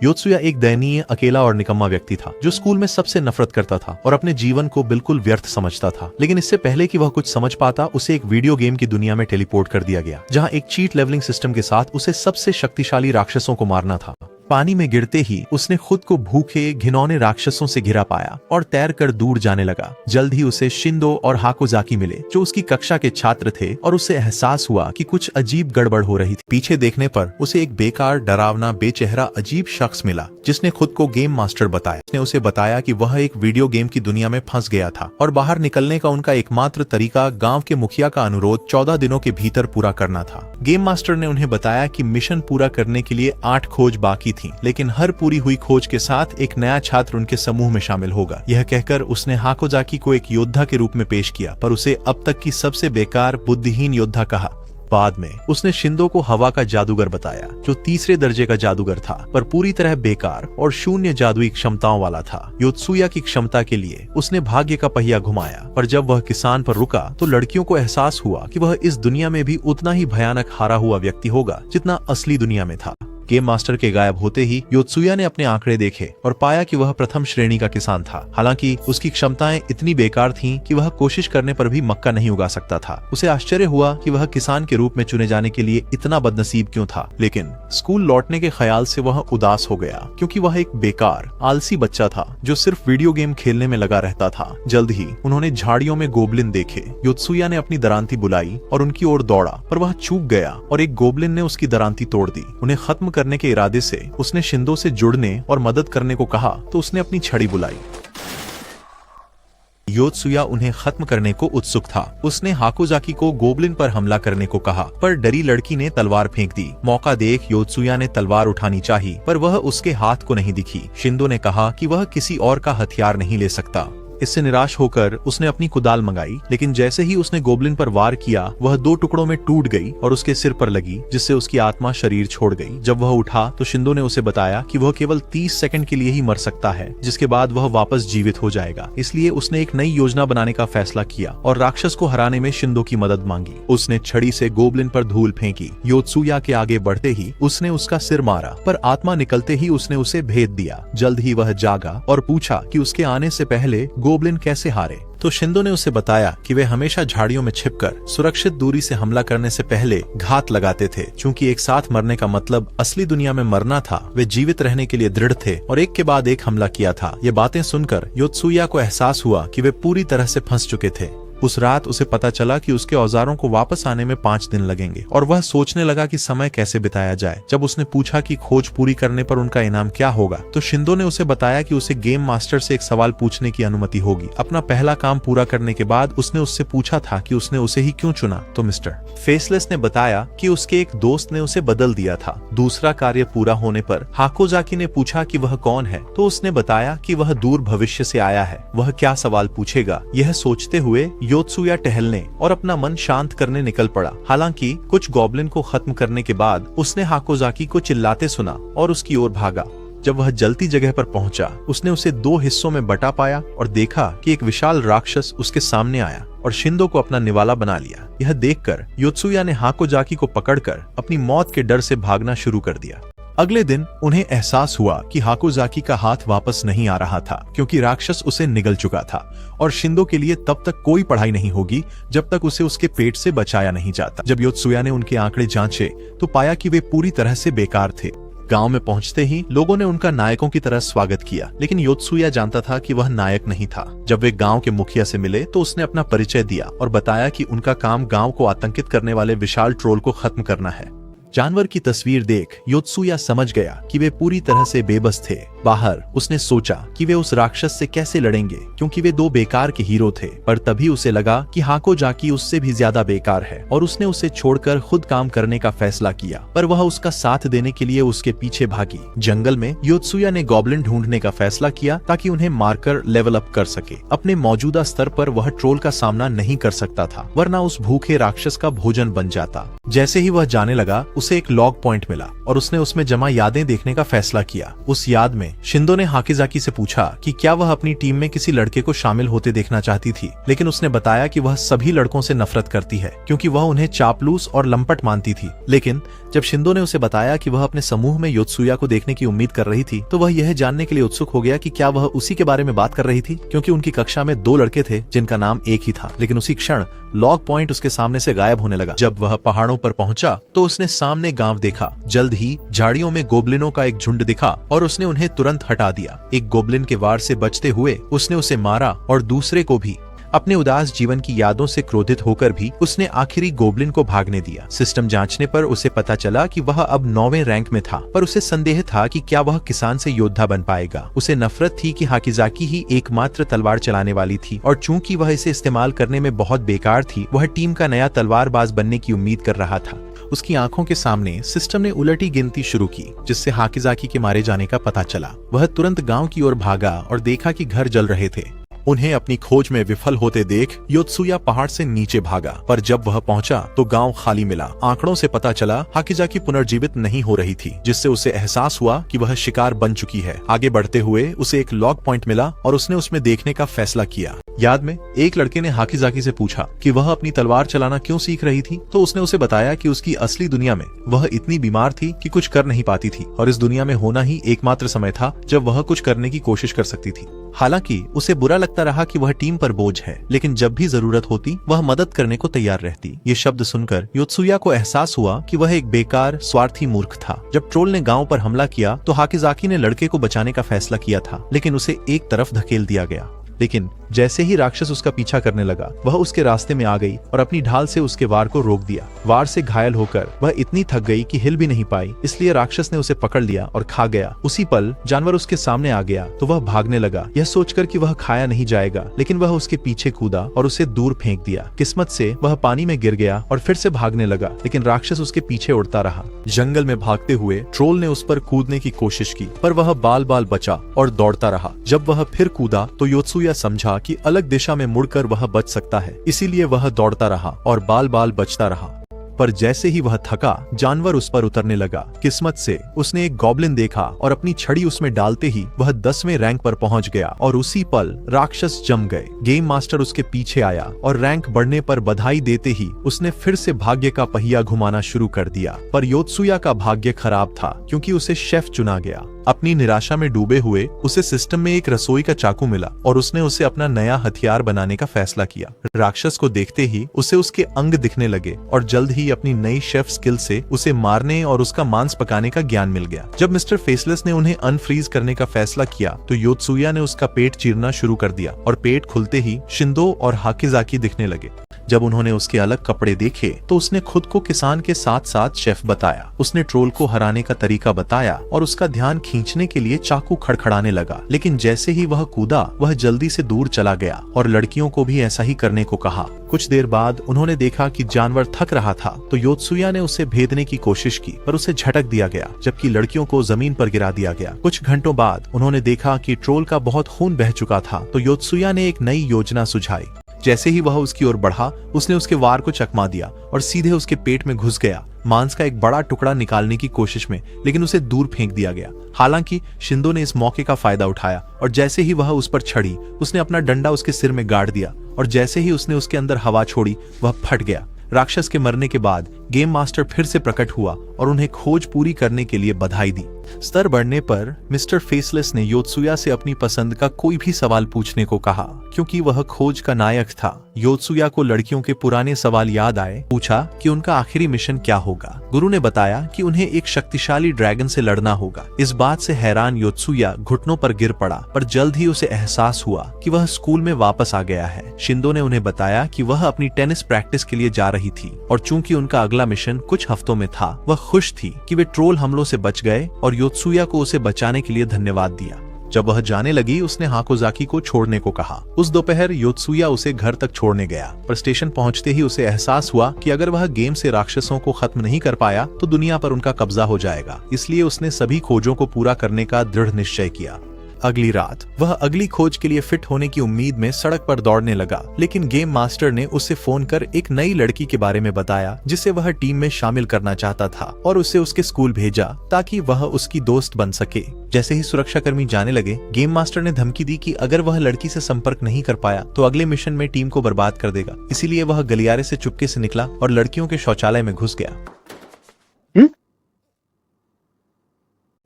योत्सुया एक दयनीय, अकेला और निकम्मा व्यक्ति था जो स्कूल में सबसे नफरत करता था और अपने जीवन को बिल्कुल व्यर्थ समझता था। लेकिन इससे पहले कि वह कुछ समझ पाता, उसे एक वीडियो गेम की दुनिया में टेलीपोर्ट कर दिया गया, जहां एक चीट लेवलिंग सिस्टम के साथ उसे सबसे शक्तिशाली राक्षसों को मारना था। पानी में गिरते ही उसने खुद को भूखे, घिनौने राक्षसों से घिरा पाया और तैरकर दूर जाने लगा। जल्द ही उसे शिंदो और हाकोजाकी मिले, जो उसकी कक्षा के छात्र थे, और उसे एहसास हुआ कि कुछ अजीब गड़बड़ हो रही थी। पीछे देखने पर उसे एक बेकार, डरावना, बेचेहरा अजीब शख्स मिला जिसने खुद को गेम मास्टर बताया। उसने उसे बताया कि वह एक वीडियो गेम की दुनिया में फंस गया था और बाहर निकलने का उनका एकमात्र तरीका गांव के मुखिया का अनुरोध 14 दिनों के भीतर पूरा करना था। गेम मास्टर ने उन्हें बताया कि मिशन पूरा करने के लिए 8 खोज बाकी थी, लेकिन हर पूरी हुई खोज के साथ एक नया छात्र उनके समूह में शामिल होगा। यह कहकर उसने हाकोजाकी को एक योद्धा के रूप में पेश किया, पर उसे अब तक की सबसे बेकार, बुद्धिहीन योद्धा कहा। बाद में उसने शिंदो को हवा का जादूगर बताया, जो तीसरे दर्जे का जादूगर था, पर पूरी तरह बेकार और शून्य जादुई क्षमताओं वाला था। योत्सुया की क्षमता के लिए उसने भाग्य का पहिया घुमाया, पर जब वह किसान पर रुका तो लड़कियों को एहसास हुआ कि वह इस दुनिया में भी उतना ही भयानक हारा हुआ व्यक्ति होगा जितना असली दुनिया में था। गेम मास्टर के गायब होते ही योत्सुया ने अपने आंकड़े देखे और पाया कि वह प्रथम श्रेणी का किसान था। हालांकि उसकी क्षमताएं इतनी बेकार थीं कि वह कोशिश करने पर भी मक्का नहीं उगा सकता था। उसे आश्चर्य हुआ कि वह किसान के रूप में चुने जाने के लिए इतना बदनसीब क्यों था। लेकिन स्कूल लौटने के ख्याल से वह उदास हो गया, क्योंकि वह एक बेकार, आलसी बच्चा था जो सिर्फ वीडियो गेम खेलने में लगा रहता था। जल्द ही उन्होंने झाड़ियों में गोबलिन देखे। योत्सुया ने अपनी दरांती बुलाई और उनकी ओर दौड़ा, पर वह चूक गया और एक गोबलिन ने उसकी दरांती तोड़ दी। उन्हें खत्म करने के इरादे से उसने शिंदो से जुड़ने और मदद करने को कहा, तो उसने अपनी छड़ी बुलाई। योत्सुया उन्हें खत्म करने को उत्सुक था। उसने हाकोजाकी को गोबलिन पर हमला करने को कहा, पर डरी लड़की ने तलवार फेंक दी। मौका देख योत्सुया ने तलवार उठानी चाही, पर वह उसके हाथ को नहीं दिखी। शिंदो ने कहा कि वह किसी और का हथियार नहीं ले सकता। इससे निराश होकर उसने अपनी कुदाल मंगाई, लेकिन जैसे ही उसने गोबलिन पर वार किया, वह 2 टुकड़ों में टूट गई और उसके सिर पर लगी, जिससे उसकी आत्मा शरीर छोड़ गई। जब वह उठा तो शिंदो ने उसे बताया कि वह केवल 30 सेकंड के लिए ही मर सकता है, जिसके बाद वह वापस जीवित हो जाएगा। इसलिए उसने एक नई योजना बनाने का फैसला किया और राक्षस को हराने में शिंदो की मदद मांगी। उसने छड़ी से गोबलिन पर धूल फेंकी। योत्सुया के आगे बढ़ते ही उसने उसका सिर मारा, पर आत्मा निकलते ही उसने उसे भेद दिया। जल्द ही वह जागा और पूछा कि उसके आने से पहले गोबलिन कैसे हारे। तो शिंदो ने उसे बताया कि वे हमेशा झाड़ियों में छिपकर सुरक्षित दूरी से हमला करने से पहले घात लगाते थे। चूंकि एक साथ मरने का मतलब असली दुनिया में मरना था, वे जीवित रहने के लिए दृढ़ थे और एक के बाद एक हमला किया था। ये बातें सुनकर योत्सुया को एहसास हुआ कि वे पूरी तरह से फंस चुके थे। उस रात उसे पता चला कि उसके औजारों को वापस आने में 5 दिन लगेंगे और वह सोचने लगा कि समय कैसे बिताया जाए। जब उसने पूछा कि खोज पूरी करने पर उनका इनाम क्या होगा, तो शिंदो ने उसे बताया कि उसे गेम मास्टर से एक सवाल पूछने की अनुमति होगी। अपना पहला काम पूरा करने के बाद उसने उससे पूछा था कि उसने उसे ही क्यों चुना, तो मिस्टर फेसलेस ने बताया कि उसके एक दोस्त ने उसे बदल दिया था। दूसरा कार्य पूरा होने पर हाकोजाकी ने पूछा कि वह कौन है, तो उसने बताया कि वह दूर भविष्य से आया है। वह क्या सवाल पूछेगा, यह सोचते हुए योत्सुया टहलने और अपना मन शांत करने निकल पड़ा। हालांकि कुछ गॉब्लिन को खत्म करने के बाद उसने हाकोजाकी को चिल्लाते सुना और उसकी ओर भागा। जब वह जलती जगह पर पहुंचा, उसने उसे 2 हिस्सों में बटा पाया और देखा कि एक विशाल राक्षस उसके सामने आया और शिंदो को अपना निवाला बना लिया। यह देखकर योत्सुया ने हाकोजाकी को पकड़कर अपनी मौत के डर से भागना शुरू कर दिया। अगले दिन उन्हें एहसास हुआ कि हाकोजाकी का हाथ वापस नहीं आ रहा था, क्योंकि राक्षस उसे निगल चुका था और शिंदो के लिए तब तक कोई पढ़ाई नहीं होगी जब तक उसे उसके पेट से बचाया नहीं जाता। जब योत्सुया ने उनके आंकड़े जांचे तो पाया कि वे पूरी तरह से बेकार थे। गांव में पहुंचते ही लोगों ने उनका नायकों की तरह स्वागत किया, लेकिन योत्सुया जानता था कि वह नायक नहीं था। जब वे गांव के मुखिया से मिले तो उसने अपना परिचय दिया और बताया कि उनका काम गांव को आतंकित करने वाले विशाल ट्रोल को खत्म करना है। जानवर की तस्वीर देख योत्सुया समझ गया कि वे पूरी तरह से बेबस थे। बाहर उसने सोचा कि वे उस राक्षस से कैसे लड़ेंगे, क्योंकि वे 2 बेकार के हीरो थे। पर तभी उसे लगा कि हाकोजाकी उससे भी ज्यादा बेकार है और उसने उसे छोड़कर खुद काम करने का फैसला किया। पर वह उसका साथ देने के लिए उसके पीछे भागी। जंगल में योत्सुया ने गॉब्लिन ढूंढने का फैसला किया ताकि उन्हें मारकर लेवल अप कर सके। अपने मौजूदा स्तर पर वह ट्रोल का सामना नहीं कर सकता था, वरना उस भूखे राक्षस का भोजन बन जाता। जैसे ही वह जाने लगा उसे एक लॉग पॉइंट मिला और उसने उसमें जमा यादें देखने का फैसला किया। उस याद में शिंदो ने हाकिजाकी से पूछा कि क्या वह अपनी टीम में किसी लड़के को शामिल होते देखना चाहती थी, लेकिन उसने बताया कि वह सभी लड़कों से नफरत करती है क्योंकि वह उन्हें चापलूस और लंपट मानती थी। लेकिन जब शिंदो ने उसे बताया कि वह अपने समूह में योत्सुया को देखने की उम्मीद कर रही थी, तो वह यह जानने के लिए उत्सुक हो गया कि क्या वह उसी के बारे में बात कर रही थी, क्योंकि उनकी कक्षा में 2 लड़के थे जिनका नाम एक ही था। लेकिन उसी क्षण लॉग पॉइंट उसके सामने से गायब होने लगा। जब वह पहाड़ों पर पहुंचा तो उसने सामने गांव देखा। जल्द ही झाड़ियों में गोबलिनों का एक झुंड दिखा और उसने उन्हें तुरंत हटा दिया। एक गोबलिन के वार से बचते हुए उसने उसे मारा और दूसरे को भी। अपने उदास जीवन की यादों से क्रोधित होकर भी उसने आखिरी गोबलिन को भागने दिया। सिस्टम जांचने पर उसे पता चला कि वह अब 9वें रैंक में था, पर उसे संदेह था कि क्या वह किसान से योद्धा बन पाएगा। उसे नफरत थी कि हाकिजाकी ही एकमात्र तलवार चलाने वाली थी और चूंकि वह इसे इस्तेमाल करने में बहुत बेकार थी, वह टीम का नया तलवारबाज बनने की उम्मीद कर रहा था। उसकी आंखों के सामने सिस्टम ने उलटी गिनती शुरू की, जिससे हाकिजाकी के मारे जाने का पता चला। वह तुरंत गांव की ओर भागा और देखा कि घर जल रहे थे। उन्हें अपनी खोज में विफल होते देख योत्सुया पहाड़ से नीचे भागा, पर जब वह पहुंचा तो गांव खाली मिला। आंकड़ों से पता चला हाकिजाकी पुनर्जीवित नहीं हो रही थी, जिससे उसे एहसास हुआ कि वह शिकार बन चुकी है। आगे बढ़ते हुए उसे एक लॉग पॉइंट मिला और उसने उसमें देखने का फैसला किया। याद में एक लड़के ने हाकिजाकी से पूछा कि वह अपनी तलवार चलाना क्यों सीख रही थी, तो उसने उसे बताया कि उसकी असली दुनिया में वह इतनी बीमार थी कि कुछ कर नहीं पाती थी और इस दुनिया में होना ही एकमात्र समय था जब वह कुछ करने की कोशिश कर सकती थी। हालांकि उसे बुरा लगता रहा कि वह टीम पर बोझ है, लेकिन जब भी जरूरत होती वह मदद करने को तैयार रहती। ये शब्द सुनकर योत्सुया को एहसास हुआ कि वह एक बेकार स्वार्थी मूर्ख था। जब ट्रोल ने गांव पर हमला किया तो हाकिजाकी ने लड़के को बचाने का फैसला किया था, लेकिन उसे एक तरफ धकेल दिया गया। लेकिन जैसे ही राक्षस उसका पीछा करने लगा, वह उसके रास्ते में आ गई और अपनी ढाल से उसके वार को रोक दिया। वार से घायल होकर वह इतनी थक गई कि हिल भी नहीं पाई, इसलिए राक्षस ने उसे पकड़ लिया और खा गया। उसी पल जानवर उसके सामने आ गया तो वह भागने लगा, यह सोचकर कि वह खाया नहीं जाएगा, लेकिन वह उसके पीछे कूदा और उसे दूर फेंक दिया। किस्मत से वह पानी में गिर गया और फिर से भागने लगा, लेकिन राक्षस उसके पीछे उड़ता रहा। जंगल में भागते हुए ट्रोल ने उस पर कूदने की कोशिश की, पर वह बाल बाल बचा और दौड़ता रहा। जब वह फिर कूदा तो योत्सुया समझा कि अलग दिशा में मुड़कर वह बच सकता है, इसीलिए वह दौड़ता रहा और बाल बाल बचता रहा। पर जैसे ही वह थका, जानवर उस पर उतरने लगा। किस्मत से उसने एक गॉब्लिन देखा और अपनी छड़ी उसमें डालते ही वह 10वें रैंक पर पहुंच गया और उसी पल राक्षस जम गए। गेम मास्टर उसके पीछे आया और रैंक बढ़ने पर बधाई देते ही उसने फिर से भाग्य का पहिया घुमाना शुरू कर दिया। पर योत्सुया का भाग्य खराब था क्योंकि उसे शेफ चुना गया। अपनी निराशा में डूबे हुए उसे सिस्टम में एक रसोई का चाकू मिला और उसने उसे अपना नया हथियार बनाने का फैसला किया। राक्षस को देखते ही उसे उसके अंग दिखने लगे और जल्द ही अपनी नई शेफ स्किल से उसे मारने और उसका मांस पकाने का ज्ञान मिल गया। जब मिस्टर फेसलेस ने उन्हें अनफ्रीज करने का फैसला किया तो योत्सुया ने उसका पेट चीरना शुरू कर दिया और पेट खुलते ही शिंदो और हाकिजाकी दिखने लगे। जब उन्होंने उसके अलग कपड़े देखे तो उसने खुद को किसान के साथ साथ शेफ बताया। उसने ट्रोल को हराने का तरीका बताया और उसका ध्यान खींचने के लिए चाकू खड़खड़ाने लगा, लेकिन जैसे ही वह कूदा वह जल्दी से दूर चला गया और लड़कियों को भी ऐसा ही करने को कहा। कुछ देर बाद उन्होंने देखा कि जानवर थक रहा था तो योत्सुया ने उसे भेदने की कोशिश की, पर उसे झटक दिया गया, जबकि लड़कियों को जमीन पर गिरा दिया गया। कुछ घंटों बाद उन्होंने देखा कि ट्रोल का बहुत खून बह चुका था तो योत्सुया ने एक नई योजना सुझाई। जैसे ही वह उसकी ओर बढ़ा, उसने उसके वार को चकमा दिया और सीधे उसके पेट में घुस गया, मांस का एक बड़ा टुकड़ा निकालने की कोशिश में, लेकिन उसे दूर फेंक दिया गया। हालांकि शिंदो ने इस मौके का फायदा उठाया और जैसे ही वह उस पर चढ़ी, उसने अपना डंडा उसके सिर में गाड़ दिया और जैसे ही उसने उसके अंदर हवा छोड़ी, वह फट गया। राक्षस के मरने के बाद गेम मास्टर फिर से प्रकट हुआ और उन्हें खोज पूरी करने के लिए बधाई दी। स्तर बढ़ने पर मिस्टर फेसलेस ने योत्सुया से अपनी पसंद का कोई भी सवाल पूछने को कहा, क्योंकि वह खोज का नायक था। योत्सुया को लड़कियों के पुराने सवाल याद आए। पूछा कि उनका आखिरी मिशन क्या होगा। गुरु ने बताया कि उन्हें एक शक्तिशाली ड्रैगन से लड़ना होगा। इस बात से हैरान योत्सुया घुटनों पर गिर पड़ा, पर जल्द ही उसे एहसास हुआ कि वह स्कूल में वापस आ गया है। शिंदो ने उन्हें बताया कि वह अपनी टेनिस प्रैक्टिस के लिए जा रही थी और चूंकि उनका अगला मिशन कुछ हफ्तों में था, वह खुश थी कि वे ट्रोल हमलों से बच गए और योत्सुया को उसे बचाने के लिए धन्यवाद दिया। जब वह जाने लगी, उसने हाकोजाकी को छोड़ने को कहा। उस दोपहर योत्सुया उसे घर तक छोड़ने गया, पर स्टेशन पहुंचते ही उसे एहसास हुआ कि अगर वह गेम से राक्षसों को खत्म नहीं कर पाया तो दुनिया पर उनका कब्जा हो जाएगा। इसलिए उसने सभी खोजों को पूरा करने का दृढ़ निश्चय किया। अगली रात वह अगली खोज के लिए फिट होने की उम्मीद में सड़क पर दौड़ने लगा, लेकिन गेम मास्टर ने उसे फोन कर एक नई लड़की के बारे में बताया जिसे वह टीम में शामिल करना चाहता था और उसे उसके स्कूल भेजा ताकि वह उसकी दोस्त बन सके। जैसे ही सुरक्षाकर्मी जाने लगे, गेम मास्टर ने धमकी दी कि अगर वह लड़की से संपर्क नहीं कर पाया तो अगले मिशन में टीम को बर्बाद कर देगा। इसीलिए वह गलियारे से चुपके से निकला और लड़कियों के शौचालय में घुस गया।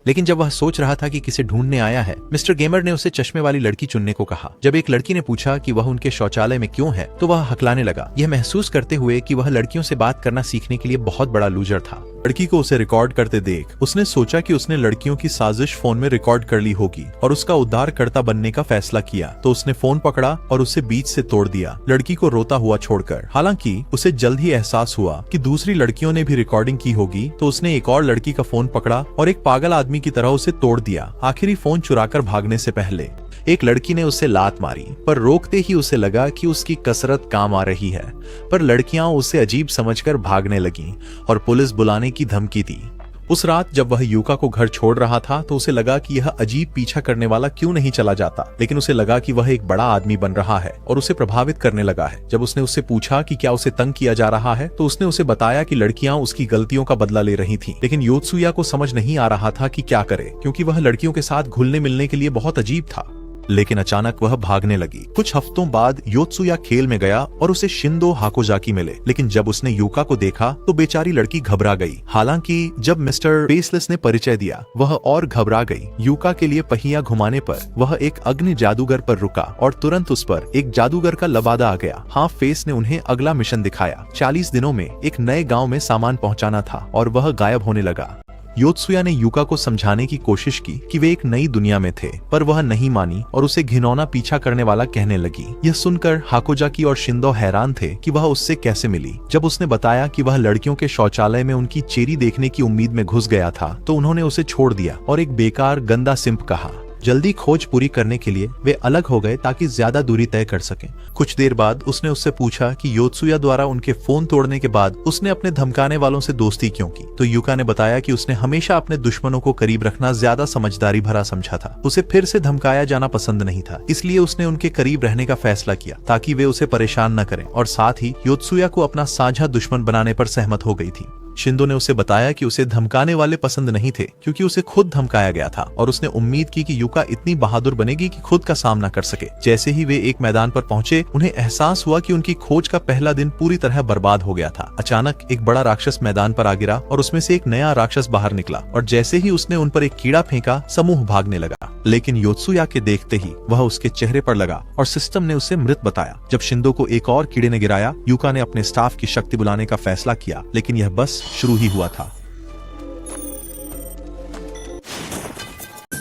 लेकिन जब वह सोच रहा था कि किसे ढूंढने आया है, मिस्टर गेमर ने उसे चश्मे वाली लड़की चुनने को कहा। जब एक लड़की ने पूछा कि वह उनके शौचालय में क्यों है, तो वह हकलाने लगा, यह महसूस करते हुए कि वह लड़कियों से बात करना सीखने के लिए बहुत बड़ा लूजर था। लड़की को उसे रिकॉर्ड करते देख उसने सोचा कि उसने लड़कियों की साजिश फोन में रिकॉर्ड कर ली होगी और उसका उद्धारकर्ता बनने का फैसला किया। तो उसने फोन पकड़ा और उसे बीच से तोड़ दिया, लड़की को रोता हुआ छोड़कर। हालांकि उसे जल्द ही एहसास हुआ कि दूसरी लड़कियों ने भी रिकॉर्डिंग की होगी, तो उसने एक और लड़की का फोन पकड़ा और एक पागल आदमी की तरह उसे तोड़ दिया, आखिरी फोन चुराकर भागने से पहले। एक लड़की ने उसे लात मारी, पर रोकते ही उसे लगा कि उसकी कसरत काम आ रही है, पर लड़कियां उसे अजीब समझकर भागने लगीं और पुलिस बुलाने की धमकी दी। उस रात जब वह यूका को घर छोड़ रहा था तो उसे लगा कि यह अजीब पीछा करने वाला क्यों नहीं चला जाता, लेकिन उसे लगा कि वह एक बड़ा आदमी बन रहा है और उसे प्रभावित करने लगा है। जब उसने उससे पूछा कि क्या उसे तंग किया जा रहा है, तो उसने उसे बताया कि लड़कियां उसकी गलतियों का बदला ले रही थीं। लेकिन योत्सुया को समझ नहीं आ रहा था कि क्या करे, क्योंकि वह लड़कियों के साथ घुलने मिलने के लिए बहुत अजीब था। लेकिन अचानक वह भागने लगी। कुछ हफ्तों बाद योत्सुया खेल में गया और उसे शिंदो हाकोजाकी मिले, लेकिन जब उसने यूका को देखा तो बेचारी लड़की घबरा गई। हालांकि जब मिस्टर फेसलेस ने परिचय दिया, वह और घबरा गई। यूका के लिए पहिया घुमाने पर वह एक अग्नि जादूगर पर रुका और तुरंत उस पर एक जादूगर का लबादा आ गया। हाफ फेस ने उन्हें अगला मिशन दिखाया। 40 दिनों में एक नए गाँव में सामान पहुँचाना था और वह गायब होने लगा। योत्सुया ने यूका को समझाने की कोशिश की कि वे एक नई दुनिया में थे, पर वह नहीं मानी और उसे घिनौना पीछा करने वाला कहने लगी। यह सुनकर हाकोजाकी और शिंदो हैरान थे कि वह उससे कैसे मिली। जब उसने बताया कि वह लड़कियों के शौचालय में उनकी चेरी देखने की उम्मीद में घुस गया था, तो उन्होंने उसे छोड़ दिया और एक बेकार गंदा सिंप कहा। जल्दी खोज पूरी करने के लिए वे अलग हो गए ताकि ज्यादा दूरी तय कर सकें। कुछ देर बाद उसने उससे पूछा कि योत्सुया द्वारा उनके फोन तोड़ने के बाद उसने अपने धमकाने वालों से दोस्ती क्यों की। तो यूका ने बताया कि उसने हमेशा अपने दुश्मनों को करीब रखना ज्यादा समझदारी भरा समझा था। उसे फिर से धमकाया जाना पसंद नहीं था, इसलिए उसने उनके करीब रहने का फैसला किया ताकि वे उसे परेशान न करें, और साथ ही योत्सुया को अपना साझा दुश्मन बनाने पर सहमत हो गई थी। शिंदो ने उसे बताया कि उसे धमकाने वाले पसंद नहीं थे, क्योंकि उसे खुद धमकाया गया था और उसने उम्मीद की कि यूका इतनी बहादुर बनेगी कि खुद का सामना कर सके। जैसे ही वे एक मैदान पर पहुंचे, उन्हें एहसास हुआ कि उनकी खोज का पहला दिन पूरी तरह बर्बाद हो गया था। अचानक एक बड़ा राक्षस मैदान पर आ गिरा और उसमें से एक नया राक्षस बाहर निकला, और जैसे ही उसने उन पर एक कीड़ा फेंका, समूह भागने लगा। लेकिन योत्सुया के देखते ही वह उसके चेहरे पर लगा और सिस्टम ने उसे मृत बताया। जब शिंदो को एक और कीड़े ने गिराया, यूका ने अपने स्टाफ की शक्ति बुलाने का फैसला किया, लेकिन यह बस शुरू ही हुआ था।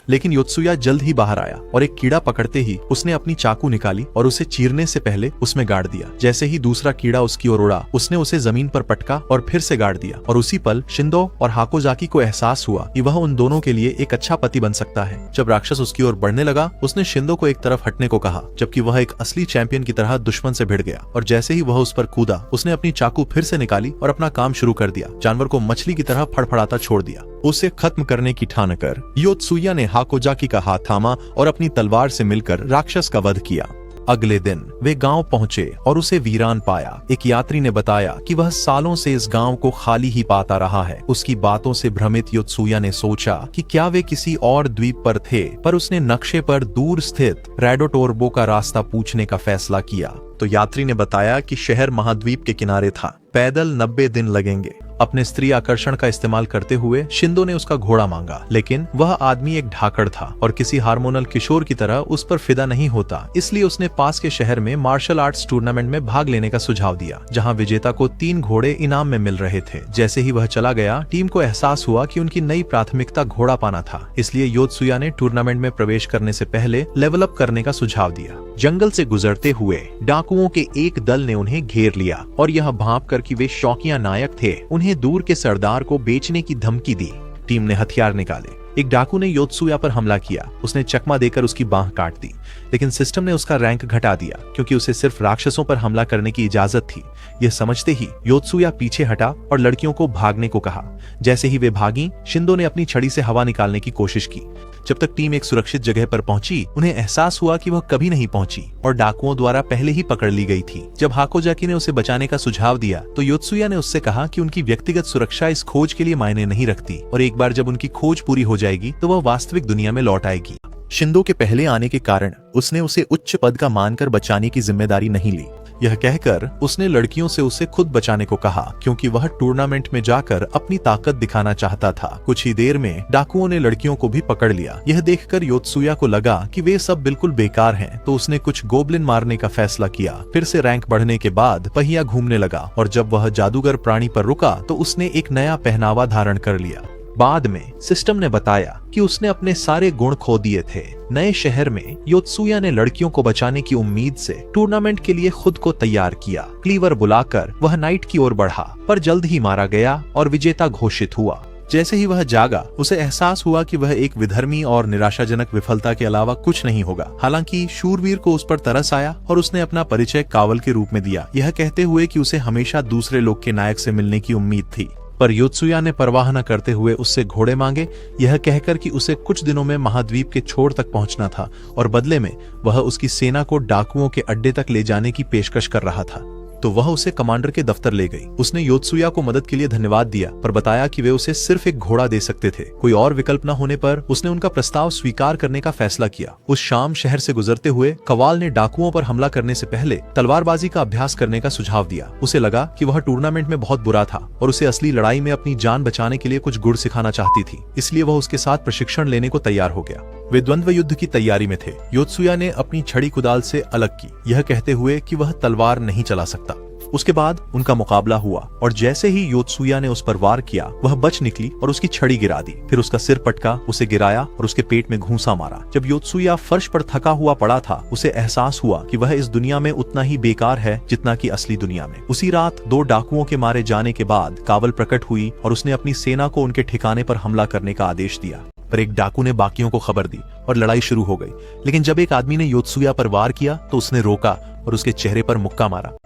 लेकिन योत्सुया जल्द ही बाहर आया और एक कीड़ा पकड़ते ही उसने अपनी चाकू निकाली और उसे चीरने से पहले उसमें गाड़ दिया। जैसे ही दूसरा कीड़ा उसकी ओर उड़ा, उसने उसे जमीन पर पटका और फिर से गाड़ दिया। और उसी पल शिंदो और हाकोजाकी को एहसास हुआ कि वह उन दोनों के लिए एक अच्छा पति बन सकता है। जब राक्षस उसकी ओर बढ़ने लगा, उसने शिंदो को एक तरफ हटने को कहा, जबकि वह एक असली चैंपियन की तरह दुश्मन से भिड़ गया। और जैसे ही वह उस पर कूदा, उसने अपनी चाकू फिर से निकाली और अपना काम शुरू कर दिया। जानवर को मछली की तरह फड़फड़ाता छोड़ दिया। उसे खत्म करने की ठान कर योत्सुया ने हाकोजाकी का हाथ थामा और अपनी तलवार से मिलकर राक्षस का वध किया। अगले दिन वे गांव पहुंचे और उसे वीरान पाया। एक यात्री ने बताया कि वह सालों से इस गांव को खाली ही पाता रहा है। उसकी बातों से भ्रमित योत्सुया ने सोचा कि क्या वे किसी और द्वीप पर थे, पर उसने नक्शे पर दूर स्थित रेडोटोर्बो का रास्ता पूछने का फैसला किया। तो यात्री ने बताया कि शहर महाद्वीप के किनारे था, पैदल 90 दिन लगेंगे। अपने स्त्री आकर्षण का इस्तेमाल करते हुए शिंदो ने उसका घोड़ा मांगा, लेकिन वह आदमी एक ढाकड़ था और किसी हार्मोनल किशोर की तरह उस पर फिदा नहीं होता। इसलिए उसने पास के शहर में मार्शल आर्ट्स टूर्नामेंट में भाग लेने का सुझाव दिया, जहां विजेता को 3 घोड़े इनाम में मिल रहे थे। जैसे ही वह चला गया, टीम को एहसास हुआ कि उनकी नई प्राथमिकता घोड़ा पाना था। इसलिए योत्सुया ने टूर्नामेंट में प्रवेश करने से पहले लेवल अप करने का सुझाव दिया। जंगल से गुजरते हुए डाकुओं के एक दल ने उन्हें घेर लिया और यह भांप कर कि वे शौकिया नायक थे, उन्हें दूर के सरदार को बेचने की धमकी दी। टीम ने हथियार निकाले। एक डाकू ने योत्सुया पर हमला किया। उसने चकमा देकर उसकी बांह काट दी, लेकिन सिस्टम ने उसका रैंक घटा दिया क्योंकि उसे सिर्फ राक्षसों पर हमला करने की इजाजत थी। यह समझते ही योत्सुया पीछे हटा और लड़कियों को भागने को कहा। जैसे ही वे भागी, शिंदो ने अपनी छड़ी से हवा निकालने की कोशिश की। जब तक टीम एक सुरक्षित जगह पर पहुंची, उन्हें एहसास हुआ कि वह कभी नहीं पहुंची और डाकुओं द्वारा पहले ही पकड़ ली गई थी। जब हाकोजाकी ने उसे बचाने का सुझाव दिया तो योत्सुया ने उससे कहा कि उनकी व्यक्तिगत सुरक्षा इस खोज के लिए मायने नहीं रखती और एक बार जब उनकी खोज पूरी हो जाएगी तो वह वास्तविक दुनिया में लौट आएगी। शिंदो के पहले आने के कारण उसने उसे उच्च पद का मानकर बचाने की जिम्मेदारी नहीं ली। यह कहकर उसने लड़कियों से उसे खुद बचाने को कहा, क्योंकि वह टूर्नामेंट में जाकर अपनी ताकत दिखाना चाहता था। कुछ ही देर में डाकुओं ने लड़कियों को भी पकड़ लिया। यह देखकर योत्सुया को लगा कि वे सब बिल्कुल बेकार हैं, तो उसने कुछ गोब्लिन मारने का फैसला किया। फिर से रैंक बढ़ने के बाद पहिया घूमने लगा और जब वह जादूगर प्राणी पर रुका तो उसने एक नया पहनावा धारण कर लिया। बाद में सिस्टम ने बताया कि उसने अपने सारे गुण खो दिए थे। नए शहर में योत्सुया ने लड़कियों को बचाने की उम्मीद से टूर्नामेंट के लिए खुद को तैयार किया। क्लीवर बुलाकर वह नाइट की ओर बढ़ा, पर जल्द ही मारा गया और विजेता घोषित हुआ। जैसे ही वह जागा, उसे एहसास हुआ कि वह एक विधर्मी और निराशाजनक विफलता के अलावा कुछ नहीं होगा। हालांकि शूरवीर को उस पर तरस आया और उसने अपना परिचय कावल के रूप में दिया, यह कहते हुए कि उसे हमेशा दूसरे लोग के नायक से मिलने की उम्मीद थी। पर योत्सुया ने परवाह न करते हुए उससे घोड़े मांगे, यह कहकर कि उसे कुछ दिनों में महाद्वीप के छोर तक पहुंचना था और बदले में वह उसकी सेना को डाकुओं के अड्डे तक ले जाने की पेशकश कर रहा था। तो वह उसे कमांडर के दफ्तर ले गई। उसने योत्सुया को मदद के लिए धन्यवाद दिया, पर बताया कि वे उसे सिर्फ एक घोड़ा दे सकते थे। कोई और विकल्प न होने पर उसने उनका प्रस्ताव स्वीकार करने का फैसला किया। उस शाम शहर से गुजरते हुए कवाल ने डाकुओं पर हमला करने से पहले तलवारबाजी का अभ्यास करने का सुझाव दिया। उसे लगा कि वह टूर्नामेंट में बहुत बुरा था और उसे असली लड़ाई में अपनी जान बचाने के लिए कुछ गुर सिखाना चाहती थी, इसलिए वह उसके साथ प्रशिक्षण लेने को तैयार हो गया। वे द्वंद्व युद्ध की तैयारी में थे। योत्सुया ने अपनी छड़ी कुदाल से अलग की, यह कहते हुए कि वह तलवार नहीं चला सकता। उसके बाद उनका मुकाबला हुआ और जैसे ही योत्सुया ने उस पर वार किया, वह बच निकली और उसकी छड़ी गिरा दी। फिर उसका सिर पटका, उसे गिराया और उसके पेट में घूंसा मारा। जब योत्सुया फर्श पर थका हुआ पड़ा था, उसे एहसास हुआ कि वह इस दुनिया में उतना ही बेकार है जितना कि असली दुनिया में। उसी रात 2 डाकुओं के मारे जाने के बाद कावल प्रकट हुई और उसने अपनी सेना को उनके ठिकाने पर हमला करने का आदेश दिया। पर एक डाकू ने बाकियों को खबर दी और लड़ाई शुरू हो गई। लेकिन जब एक आदमी ने योत्सुया पर वार किया तो उसने रोका और उसके चेहरे पर मुक्का मारा।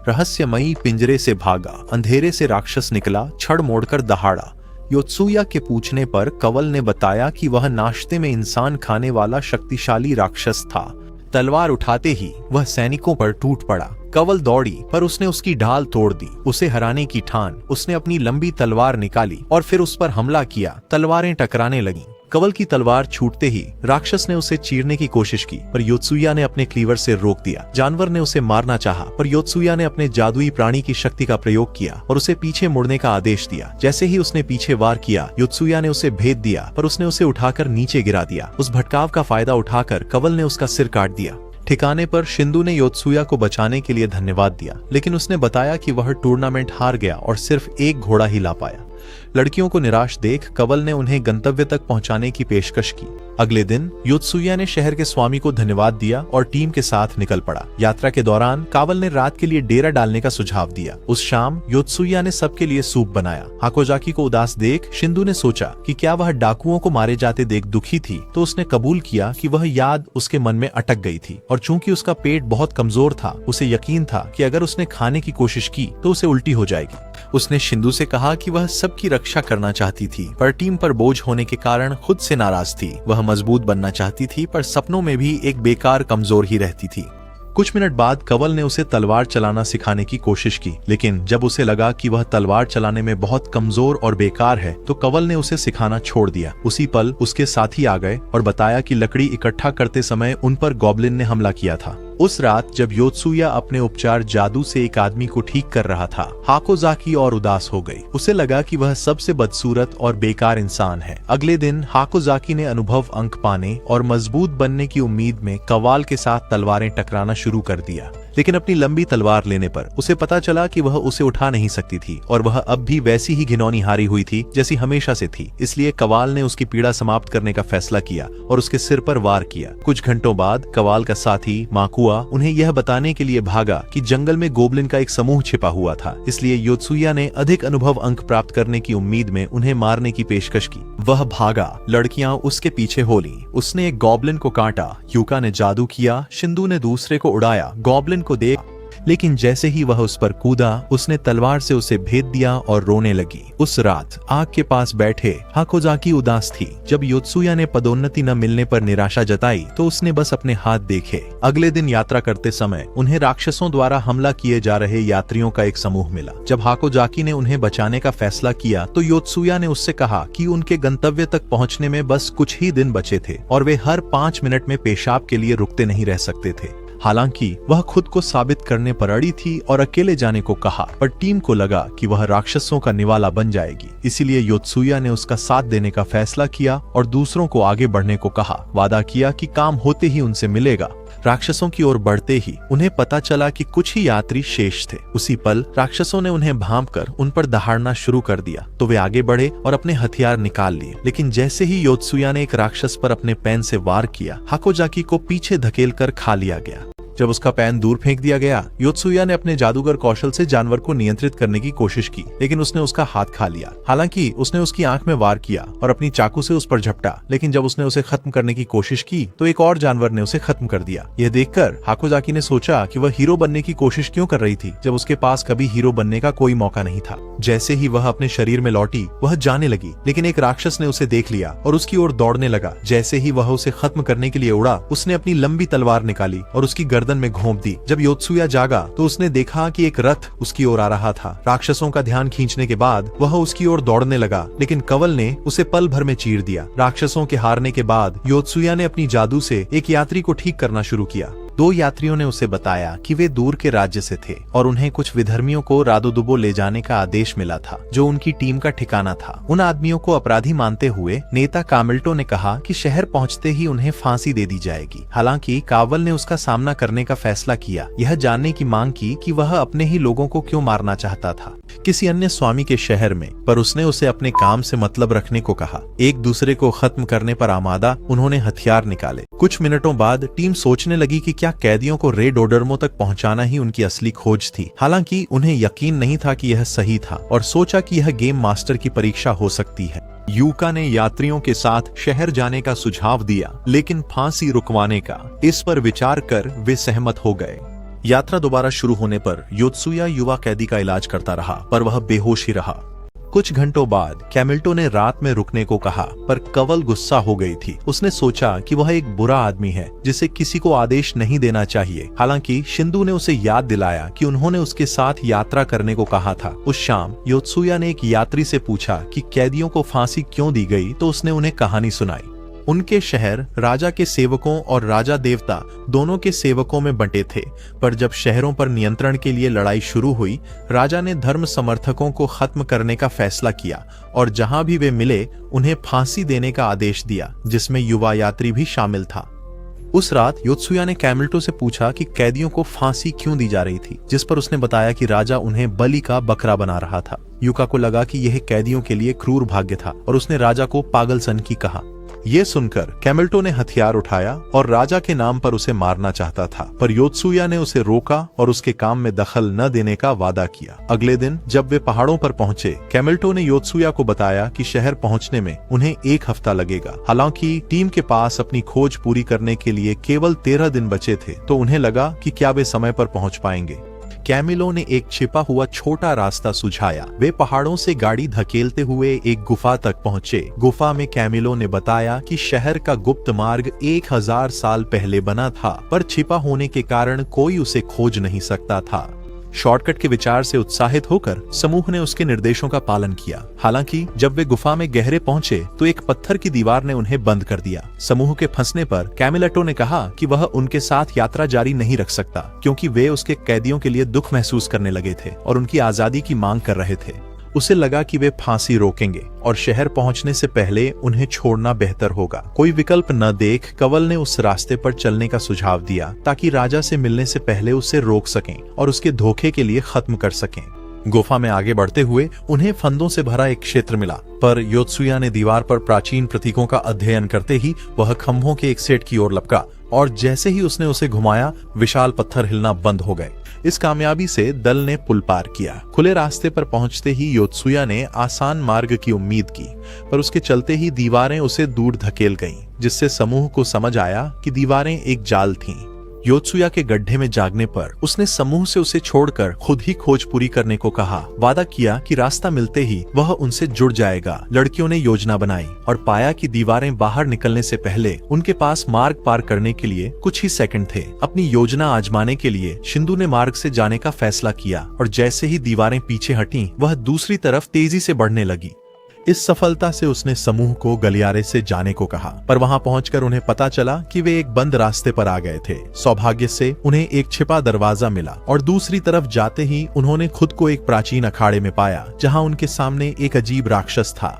रहस्यमयी पिंजरे से भागा, अंधेरे से राक्षस निकला, छड़ मोड़कर दहाड़ा। योत्सुया के पूछने पर कवल ने बताया कि वह नाश्ते में इंसान खाने वाला शक्तिशाली राक्षस था। तलवार उठाते ही वह सैनिकों पर टूट पड़ा। कवल दौड़ी पर उसने उसकी ढाल तोड़ दी। उसे हराने की ठान उसने अपनी लंबी तलवार निकाली और फिर उस पर हमला किया। तलवारें टकराने लगीं। कवल की तलवार छूटते ही राक्षस ने उसे चीरने की कोशिश की, पर योत्सुया ने अपने क्लीवर से रोक दिया। जानवर ने उसे मारना चाहा, पर योत्सुया ने अपने जादुई प्राणी की शक्ति का प्रयोग किया और उसे पीछे मुड़ने का आदेश दिया। जैसे ही उसने पीछे वार किया, योत्सुया ने उसे भेद दिया, पर उसने उसे उठाकर नीचे गिरा दिया। उस भटकाव का फायदा उठाकर कवल ने उसका सिर काट दिया। ठिकाने पर शिंदू ने योत्सुया को बचाने के लिए धन्यवाद दिया, लेकिन उसने बताया कि वह टूर्नामेंट हार गया और सिर्फ एक घोड़ा ही ला पाया। लड़कियों को निराश देख कवल ने उन्हें गंतव्य तक पहुंचाने की पेशकश की। अगले दिन योत्सुया ने शहर के स्वामी को धन्यवाद दिया और टीम के साथ निकल पड़ा। यात्रा के दौरान कावल ने रात के लिए डेरा डालने का सुझाव दिया। उस शाम योत्सुया ने सबके लिए सूप बनाया। हाकोजाकी को उदास देख शिंदू ने सोचा कि क्या वह डाकुओं को मारे जाते देख दुखी थी, तो उसने कबूल किया कि वह याद उसके मन में अटक गई थी और चूंकि उसका पेट बहुत कमजोर था, उसे यकीन था कि अगर उसने खाने की कोशिश की तो उसे उल्टी हो जाएगी। उसने शिंदू से कहा कि वह सबकी रक्षा करना चाहती थी, पर टीम पर बोझ होने के कारण खुद से नाराज थी। वह मजबूत बनना चाहती थी, पर सपनों में भी एक बेकार कमजोर ही रहती थी। कुछ मिनट बाद कवल ने उसे तलवार चलाना सिखाने की कोशिश की, लेकिन जब उसे लगा कि वह तलवार चलाने में बहुत कमजोर और बेकार है, तो कवल ने उसे सिखाना छोड़ दिया। उसी पल उसके साथी आ गए और बताया कि लकड़ी इकट्ठा करते समय उन पर गॉब्लिन ने हमला किया था। उस रात जब योत्सुया अपने उपचार जादू से एक आदमी को ठीक कर रहा था, हाकोजाकी और उदास हो गई। उसे लगा कि वह सबसे बदसूरत और बेकार इंसान है। अगले दिन हाकोजाकी ने अनुभव अंक पाने और मजबूत बनने की उम्मीद में कवाल के साथ तलवारें टकराना शुरू कर दिया, लेकिन अपनी लंबी तलवार लेने पर उसे पता चला कि वह उसे उठा नहीं सकती थी और वह अब भी वैसी ही घिनौनी हारी हुई थी जैसी हमेशा से थी। इसलिए कवाल ने उसकी पीड़ा समाप्त करने का फैसला किया और उसके सिर पर वार किया। कुछ घंटों बाद कवाल का साथी माकुआ उन्हें यह बताने के लिए भागा कि जंगल में गोब्लिन का एक समूह छिपा हुआ था। इसलिए योत्सुया ने अधिक अनुभव अंक प्राप्त करने की उम्मीद में उन्हें मारने की पेशकश की। वह भागा, लड़कियां उसके पीछे हो लीं। उसने एक गॉब्लिन को काटा, यूका ने जादू किया, शिंदू ने दूसरे को उड़ाया। गॉब्लिन को देख लेकिन जैसे ही वह उस पर कूदा, उसने तलवार से उसे भेद दिया और रोने लगी। उस रात आग के पास बैठे हाकोजाकी उदास थी। जब योत्सुया ने पदोन्नति न मिलने पर निराशा जताई तो उसने बस अपने हाथ देखे। अगले दिन यात्रा करते समय उन्हें राक्षसों द्वारा हमला किए जा रहे यात्रियों का एक समूह मिला। जब हाकोजाकी ने उन्हें बचाने का फैसला किया तो योत्सुया ने उससे कहा कि उनके गंतव्य तक पहुंचने में बस कुछ ही दिन बचे थे और वे हर 5 मिनट में पेशाब के लिए रुकते नहीं रह सकते थे। हालांकि वह खुद को साबित करने पर अड़ी थी और अकेले जाने को कहा, पर टीम को लगा कि वह राक्षसों का निवाला बन जाएगी। इसीलिए योत्सुया ने उसका साथ देने का फैसला किया और दूसरों को आगे बढ़ने को कहा। वादा किया कि काम होते ही उनसे मिलेगा। राक्षसों की ओर बढ़ते ही उन्हें पता चला कि कुछ ही यात्री शेष थे। उसी पल राक्षसों ने उन्हें भांपकर उन पर दहाड़ना शुरू कर दिया तो वे आगे बढ़े और अपने हथियार निकाल लिए। लेकिन जैसे ही योत्सुया ने एक राक्षस पर अपने पैन से वार किया, हाकोजाकी को पीछे धकेलकर खा लिया गया। जब उसका पैन दूर फेंक दिया गया, योत्सुया ने अपने जादूगर कौशल से जानवर को नियंत्रित करने की कोशिश की, लेकिन उसने उसका हाथ खा लिया। हालांकि उसने उसकी आंख में वार किया और अपनी चाकू से उस पर झपटा, लेकिन जब उसने उसे खत्म करने की कोशिश की तो एक और जानवर ने उसे खत्म कर दिया। यह देखकर हाकोजाकी ने सोचा कि वह हीरो बनने की कोशिश क्यों कर रही थी जब उसके पास कभी हीरो बनने का कोई मौका नहीं था। जैसे ही वह अपने शरीर में लौटी, वह जाने लगी, लेकिन एक राक्षस ने उसे देख लिया और उसकी ओर दौड़ने लगा। जैसे ही वह उसे खत्म करने के लिए उड़ा, उसने अपनी लंबी तलवार निकाली और उसकी गर्दन में घोंप दी। जब योत्सुया जागा तो उसने देखा कि एक रथ उसकी ओर आ रहा था। राक्षसों का ध्यान खींचने के बाद वह उसकी ओर दौड़ने लगा, लेकिन कवल ने उसे पल भर में चीर दिया। राक्षसों के हारने के बाद योत्सुया ने अपनी जादू से एक यात्री को ठीक करना शुरू किया। 2 यात्रियों ने उसे बताया कि वे दूर के राज्य से थे और उन्हें कुछ विधर्मियों को रादोदुबो ले जाने का आदेश मिला था, जो उनकी टीम का ठिकाना था। उन आदमियों को अपराधी मानते हुए नेता कामिल्टो ने कहा कि शहर पहुंचते ही उन्हें फांसी दे दी जाएगी। हालांकि कावल ने उसका सामना करने का फैसला किया, यह जानने की मांग की कि वह अपने ही लोगों को क्यों मारना चाहता था किसी अन्य स्वामी के शहर में, पर उसने उसे अपने काम से मतलब रखने को कहा। एक दूसरे को खत्म करने पर आमादा उन्होंने हथियार निकाले। कुछ मिनटों बाद टीम सोचने लगी कि क्या कैदियों को रे डोडरमो तक पहुंचाना ही उनकी असली खोज थी। हालांकि उन्हें यकीन नहीं था कि यह सही था और सोचा कि यह गेम मास्टर की परीक्षा हो सकती है। यूका ने यात्रियों के साथ शहर जाने का सुझाव दिया, लेकिन फांसी रुकवाने का। इस पर विचार कर वे सहमत हो गए। यात्रा दोबारा शुरू होने पर योत्सुया युवा कैदी का इलाज करता रहा, पर वह बेहोश ही रहा। कुछ घंटों बाद कैमिल्टो ने रात में रुकने को कहा, पर कवल गुस्सा हो गई थी। उसने सोचा कि वह एक बुरा आदमी है जिसे किसी को आदेश नहीं देना चाहिए। हालांकि शिंदू ने उसे याद दिलाया कि उन्होंने उसके साथ यात्रा करने को कहा था। उस शाम योत्सुया ने एक यात्री से पूछा कि कैदियों को फांसी क्यों दी गई, तो उसने उन्हें कहानी सुनाई। उनके शहर राजा के सेवकों और राजा देवता दोनों के सेवकों में बंटे थे, पर जब शहरों पर नियंत्रण के लिए लड़ाई शुरू हुई, राजा ने धर्म समर्थकों को खत्म करने का फैसला किया और जहां भी वे मिले उन्हें फांसी देने का आदेश दिया, जिसमें युवा यात्री भी शामिल था। उस रात योत्सुया ने कैमिल्टो से पूछा कि कैदियों को फांसी क्यों दी जा रही थी, जिस पर उसने बताया कि राजा उन्हें बलि का बकरा बना रहा था। युका को लगा कि यह कैदियों के लिए क्रूर भाग्य था और उसने राजा को पागलसन की कहा। ये सुनकर कैमिल्टो ने हथियार उठाया और राजा के नाम पर उसे मारना चाहता था, पर योत्सुया ने उसे रोका और उसके काम में दखल न देने का वादा किया। अगले दिन जब वे पहाड़ों पर पहुंचे, कैमिल्टो ने योत्सुया को बताया कि शहर पहुंचने में उन्हें 1 हफ्ता लगेगा। हालांकि टीम के पास अपनी खोज पूरी करने के लिए केवल 13 दिन बचे थे, तो उन्हें लगा कि क्या वे समय पर पहुंच पाएंगे। कैमिलो ने एक छिपा हुआ छोटा रास्ता सुझाया। वे पहाड़ों से गाड़ी धकेलते हुए एक गुफा तक पहुंचे। गुफा में कैमिलो ने बताया कि शहर का गुप्त मार्ग 1000 साल पहले बना था, पर छिपा होने के कारण कोई उसे खोज नहीं सकता था। शॉर्टकट के विचार से उत्साहित होकर समूह ने उसके निर्देशों का पालन किया। हालांकि जब वे गुफा में गहरे पहुंचे तो एक पत्थर की दीवार ने उन्हें बंद कर दिया। समूह के फंसने पर कैमिलटो ने कहा कि वह उनके साथ यात्रा जारी नहीं रख सकता, क्योंकि वे उसके कैदियों के लिए दुख महसूस करने लगे थे और उनकी आजादी की मांग कर रहे थे। उसे लगा कि वे फांसी रोकेंगे और शहर पहुंचने से पहले उन्हें छोड़ना बेहतर होगा। कोई विकल्प न देख कवल ने उस रास्ते पर चलने का सुझाव दिया, ताकि राजा से मिलने से पहले उसे रोक सकें और उसके धोखे के लिए खत्म कर सकें। गुफा में आगे बढ़ते हुए उन्हें फंदों से भरा एक क्षेत्र मिला, पर योत्सुया ने दीवार पर प्राचीन प्रतीकों का अध्ययन करते ही वह खंभों के एक सेट की ओर लपका और जैसे ही उसने उसे घुमाया, विशाल पत्थर हिलना बंद हो गए। इस कामयाबी से दल ने पुल पार किया। खुले रास्ते पर पहुंचते ही योत्सुया ने आसान मार्ग की उम्मीद की, पर उसके चलते ही दीवारें उसे दूर धकेल गईं, जिससे समूह को समझ आया कि दीवारें एक जाल थीं। योत्सुया के गड्ढे में जागने पर उसने समूह से उसे छोड़कर खुद ही खोज पूरी करने को कहा। वादा किया कि रास्ता मिलते ही वह उनसे जुड़ जाएगा। लड़कियों ने योजना बनाई और पाया कि दीवारें बाहर निकलने से पहले उनके पास मार्ग पार करने के लिए कुछ ही सेकंड थे। अपनी योजना आजमाने के लिए शिंदू ने मार्ग से जाने का फैसला किया और जैसे ही दीवारें पीछे हटीं, वह दूसरी तरफ तेजी से बढ़ने लगी। इस सफलता से उसने समूह को गलियारे से जाने को कहा, पर वहां पहुंचकर उन्हें पता चला कि वे एक बंद रास्ते पर आ गए थे। सौभाग्य से उन्हें एक छिपा दरवाजा मिला और दूसरी तरफ जाते ही उन्होंने खुद को एक प्राचीन अखाड़े में पाया, जहां उनके सामने एक अजीब राक्षस था।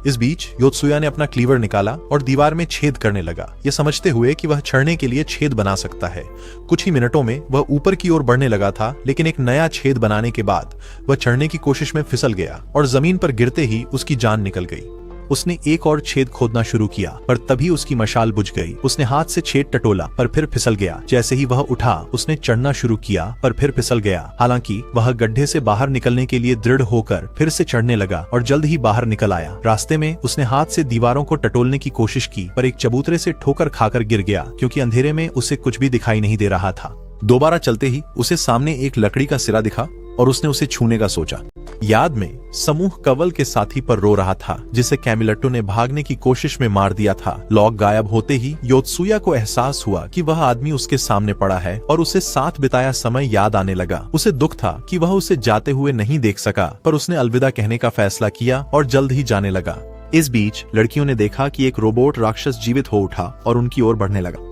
इस बीच योत्सुया ने अपना क्लीवर निकाला और दीवार में छेद करने लगा, ये समझते हुए कि वह चढ़ने के लिए छेद बना सकता है। कुछ ही मिनटों में वह ऊपर की ओर बढ़ने लगा था, लेकिन एक नया छेद बनाने के बाद वह चढ़ने की कोशिश में फिसल गया और जमीन पर गिरते ही उसकी जान निकल गई। उसने एक और छेद खोदना शुरू किया, पर तभी उसकी मशाल बुझ गई। उसने हाथ से छेद टटोला, पर फिर फिसल गया। जैसे ही वह उठा, उसने चढ़ना शुरू किया, पर फिर फिसल गया। हालांकि वह गड्ढे से बाहर निकलने के लिए दृढ़ होकर फिर से चढ़ने लगा और जल्द ही बाहर निकल आया। रास्ते में उसने हाथ से दीवारों को टटोलने की कोशिश की, पर एक चबूतरे से ठोकर खाकर गिर गया, क्योंकि अंधेरे में उसे कुछ भी दिखाई नहीं दे रहा था। दोबारा चलते ही उसे सामने एक लकड़ी का सिरा दिखा और उसने उसे छूने का सोचा। याद में समूह कवल के साथी पर रो रहा था, जिसे कैमिलटो ने भागने की कोशिश में मार दिया था। लॉक गायब होते ही योत्सुया को एहसास हुआ कि वह आदमी उसके सामने पड़ा है और उसे साथ बिताया समय याद आने लगा। उसे दुख था कि वह उसे जाते हुए नहीं देख सका, पर उसने अलविदा कहने का फैसला किया और जल्द ही जाने लगा। इस बीच लड़कियों ने देखा कि एक रोबोट राक्षस जीवित हो उठा और उनकी ओर बढ़ने लगा।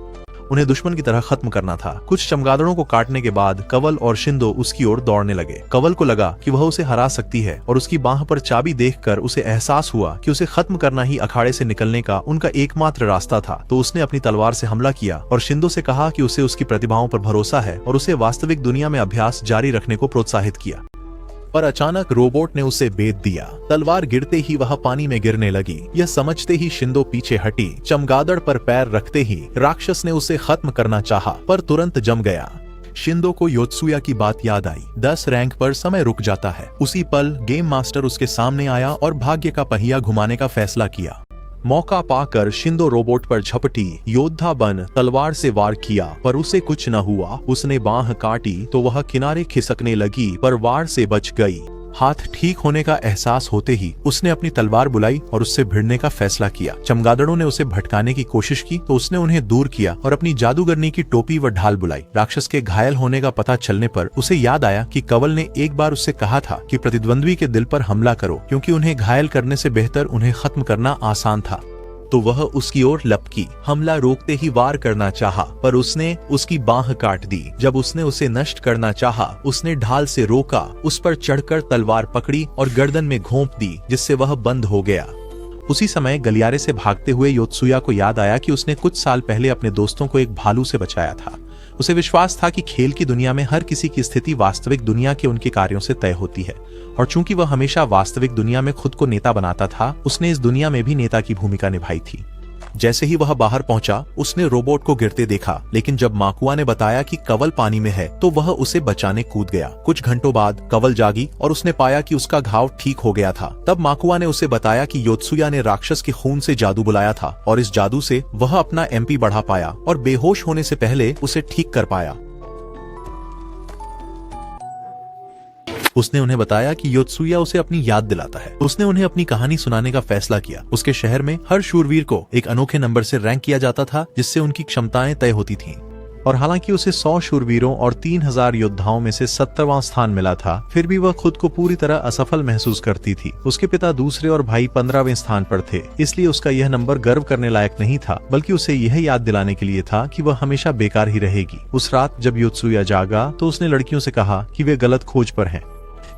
उन्हें दुश्मन की तरह खत्म करना था। कुछ चमगादड़ों को काटने के बाद कवल और शिंदो उसकी ओर दौड़ने लगे। कवल को लगा कि वह उसे हरा सकती है और उसकी बाह पर चाबी देखकर उसे एहसास हुआ कि उसे खत्म करना ही अखाड़े से निकलने का उनका एकमात्र रास्ता था। तो उसने अपनी तलवार से हमला किया और शिंदो से कहा कि उसे उसकी प्रतिभाओं पर भरोसा है और उसे वास्तविक दुनिया में अभ्यास जारी रखने को प्रोत्साहित किया। पर अचानक रोबोट ने उसे बेध दिया। तलवार गिरते ही वह पानी में गिरने लगी। यह समझते ही शिंदो पीछे हटी। चमगादड़ पर पैर रखते ही राक्षस ने उसे खत्म करना चाहा, पर तुरंत जम गया। शिंदो को योत्सुया की बात याद आई। 10 रैंक पर समय रुक जाता है। उसी पल गेम मास्टर उसके सामने आया और भाग्य का पहिया घुमाने का फैसला किया। मौका पाकर शिंदो रोबोट पर झपटी। योद्धा बन तलवार से वार किया, पर उसे कुछ न हुआ। उसने बाह काटी तो वह किनारे खिसकने लगी, पर वार से बच गई। हाथ ठीक होने का एहसास होते ही उसने अपनी तलवार बुलाई और उससे भिड़ने का फैसला किया। चमगादड़ों ने उसे भटकाने की कोशिश की तो उसने उन्हें दूर किया और अपनी जादूगरनी की टोपी व ढाल बुलाई। राक्षस के घायल होने का पता चलने पर उसे याद आया कि कवल ने एक बार उससे कहा था कि प्रतिद्वंद्वी के दिल पर हमला करो, क्योंकि उन्हें घायल करने से बेहतर उन्हें खत्म करना आसान था। तो वह उसकी ओर लपकी। हमला रोकते ही वार करना चाहा, पर उसने उसकी बाह काट दी। जब उसने उसे नष्ट करना चाहा, उसने ढाल से रोका, उस पर चढ़कर तलवार पकड़ी और गर्दन में घोंप दी, जिससे वह बंद हो गया। उसी समय गलियारे से भागते हुए योत्सुया को याद आया कि उसने कुछ साल पहले अपने दोस्तों को एक भालू से बचाया था। उसे विश्वास था कि खेल की दुनिया में हर किसी की स्थिति वास्तविक दुनिया के उनके कार्यों से तय होती है, और चूंकि वह हमेशा वास्तविक दुनिया में खुद को नेता बनाता था, उसने इस दुनिया में भी नेता की भूमिका निभाई थी। जैसे ही वह बाहर पहुंचा, उसने रोबोट को गिरते देखा, लेकिन जब माकुआ ने बताया कि कवल पानी में है तो वह उसे बचाने कूद गया। कुछ घंटों बाद कवल जागी और उसने पाया कि उसका घाव ठीक हो गया था। तब माकुआ ने उसे बताया कि योत्सुया ने राक्षस के खून से जादू बुलाया था और इस जादू से वह अपना एमपी बढ़ा पाया और बेहोश होने से पहले उसे ठीक कर पाया। उसने उन्हें बताया कि योत्सुया उसे अपनी याद दिलाता है। उसने उन्हें अपनी कहानी सुनाने का फैसला किया। उसके शहर में हर शूरवीर को एक अनोखे नंबर से रैंक किया जाता था, जिससे उनकी क्षमताएं तय होती थीं। और हालांकि उसे 100 शूरवीरों और 3000 योद्धाओं में से 70वां स्थान मिला था, फिर भी वह खुद को पूरी तरह असफल महसूस करती थी। उसके पिता दूसरे और भाई 15वें स्थान पर थे, इसलिए उसका यह नंबर गर्व करने लायक नहीं था, बल्कि उसे यह याद दिलाने के लिए था कि वह हमेशा बेकार ही रहेगी। उस रात जब योत्सुया जागा तो उसने लड़कियों से कहा कि वे गलत खोज पर हैं।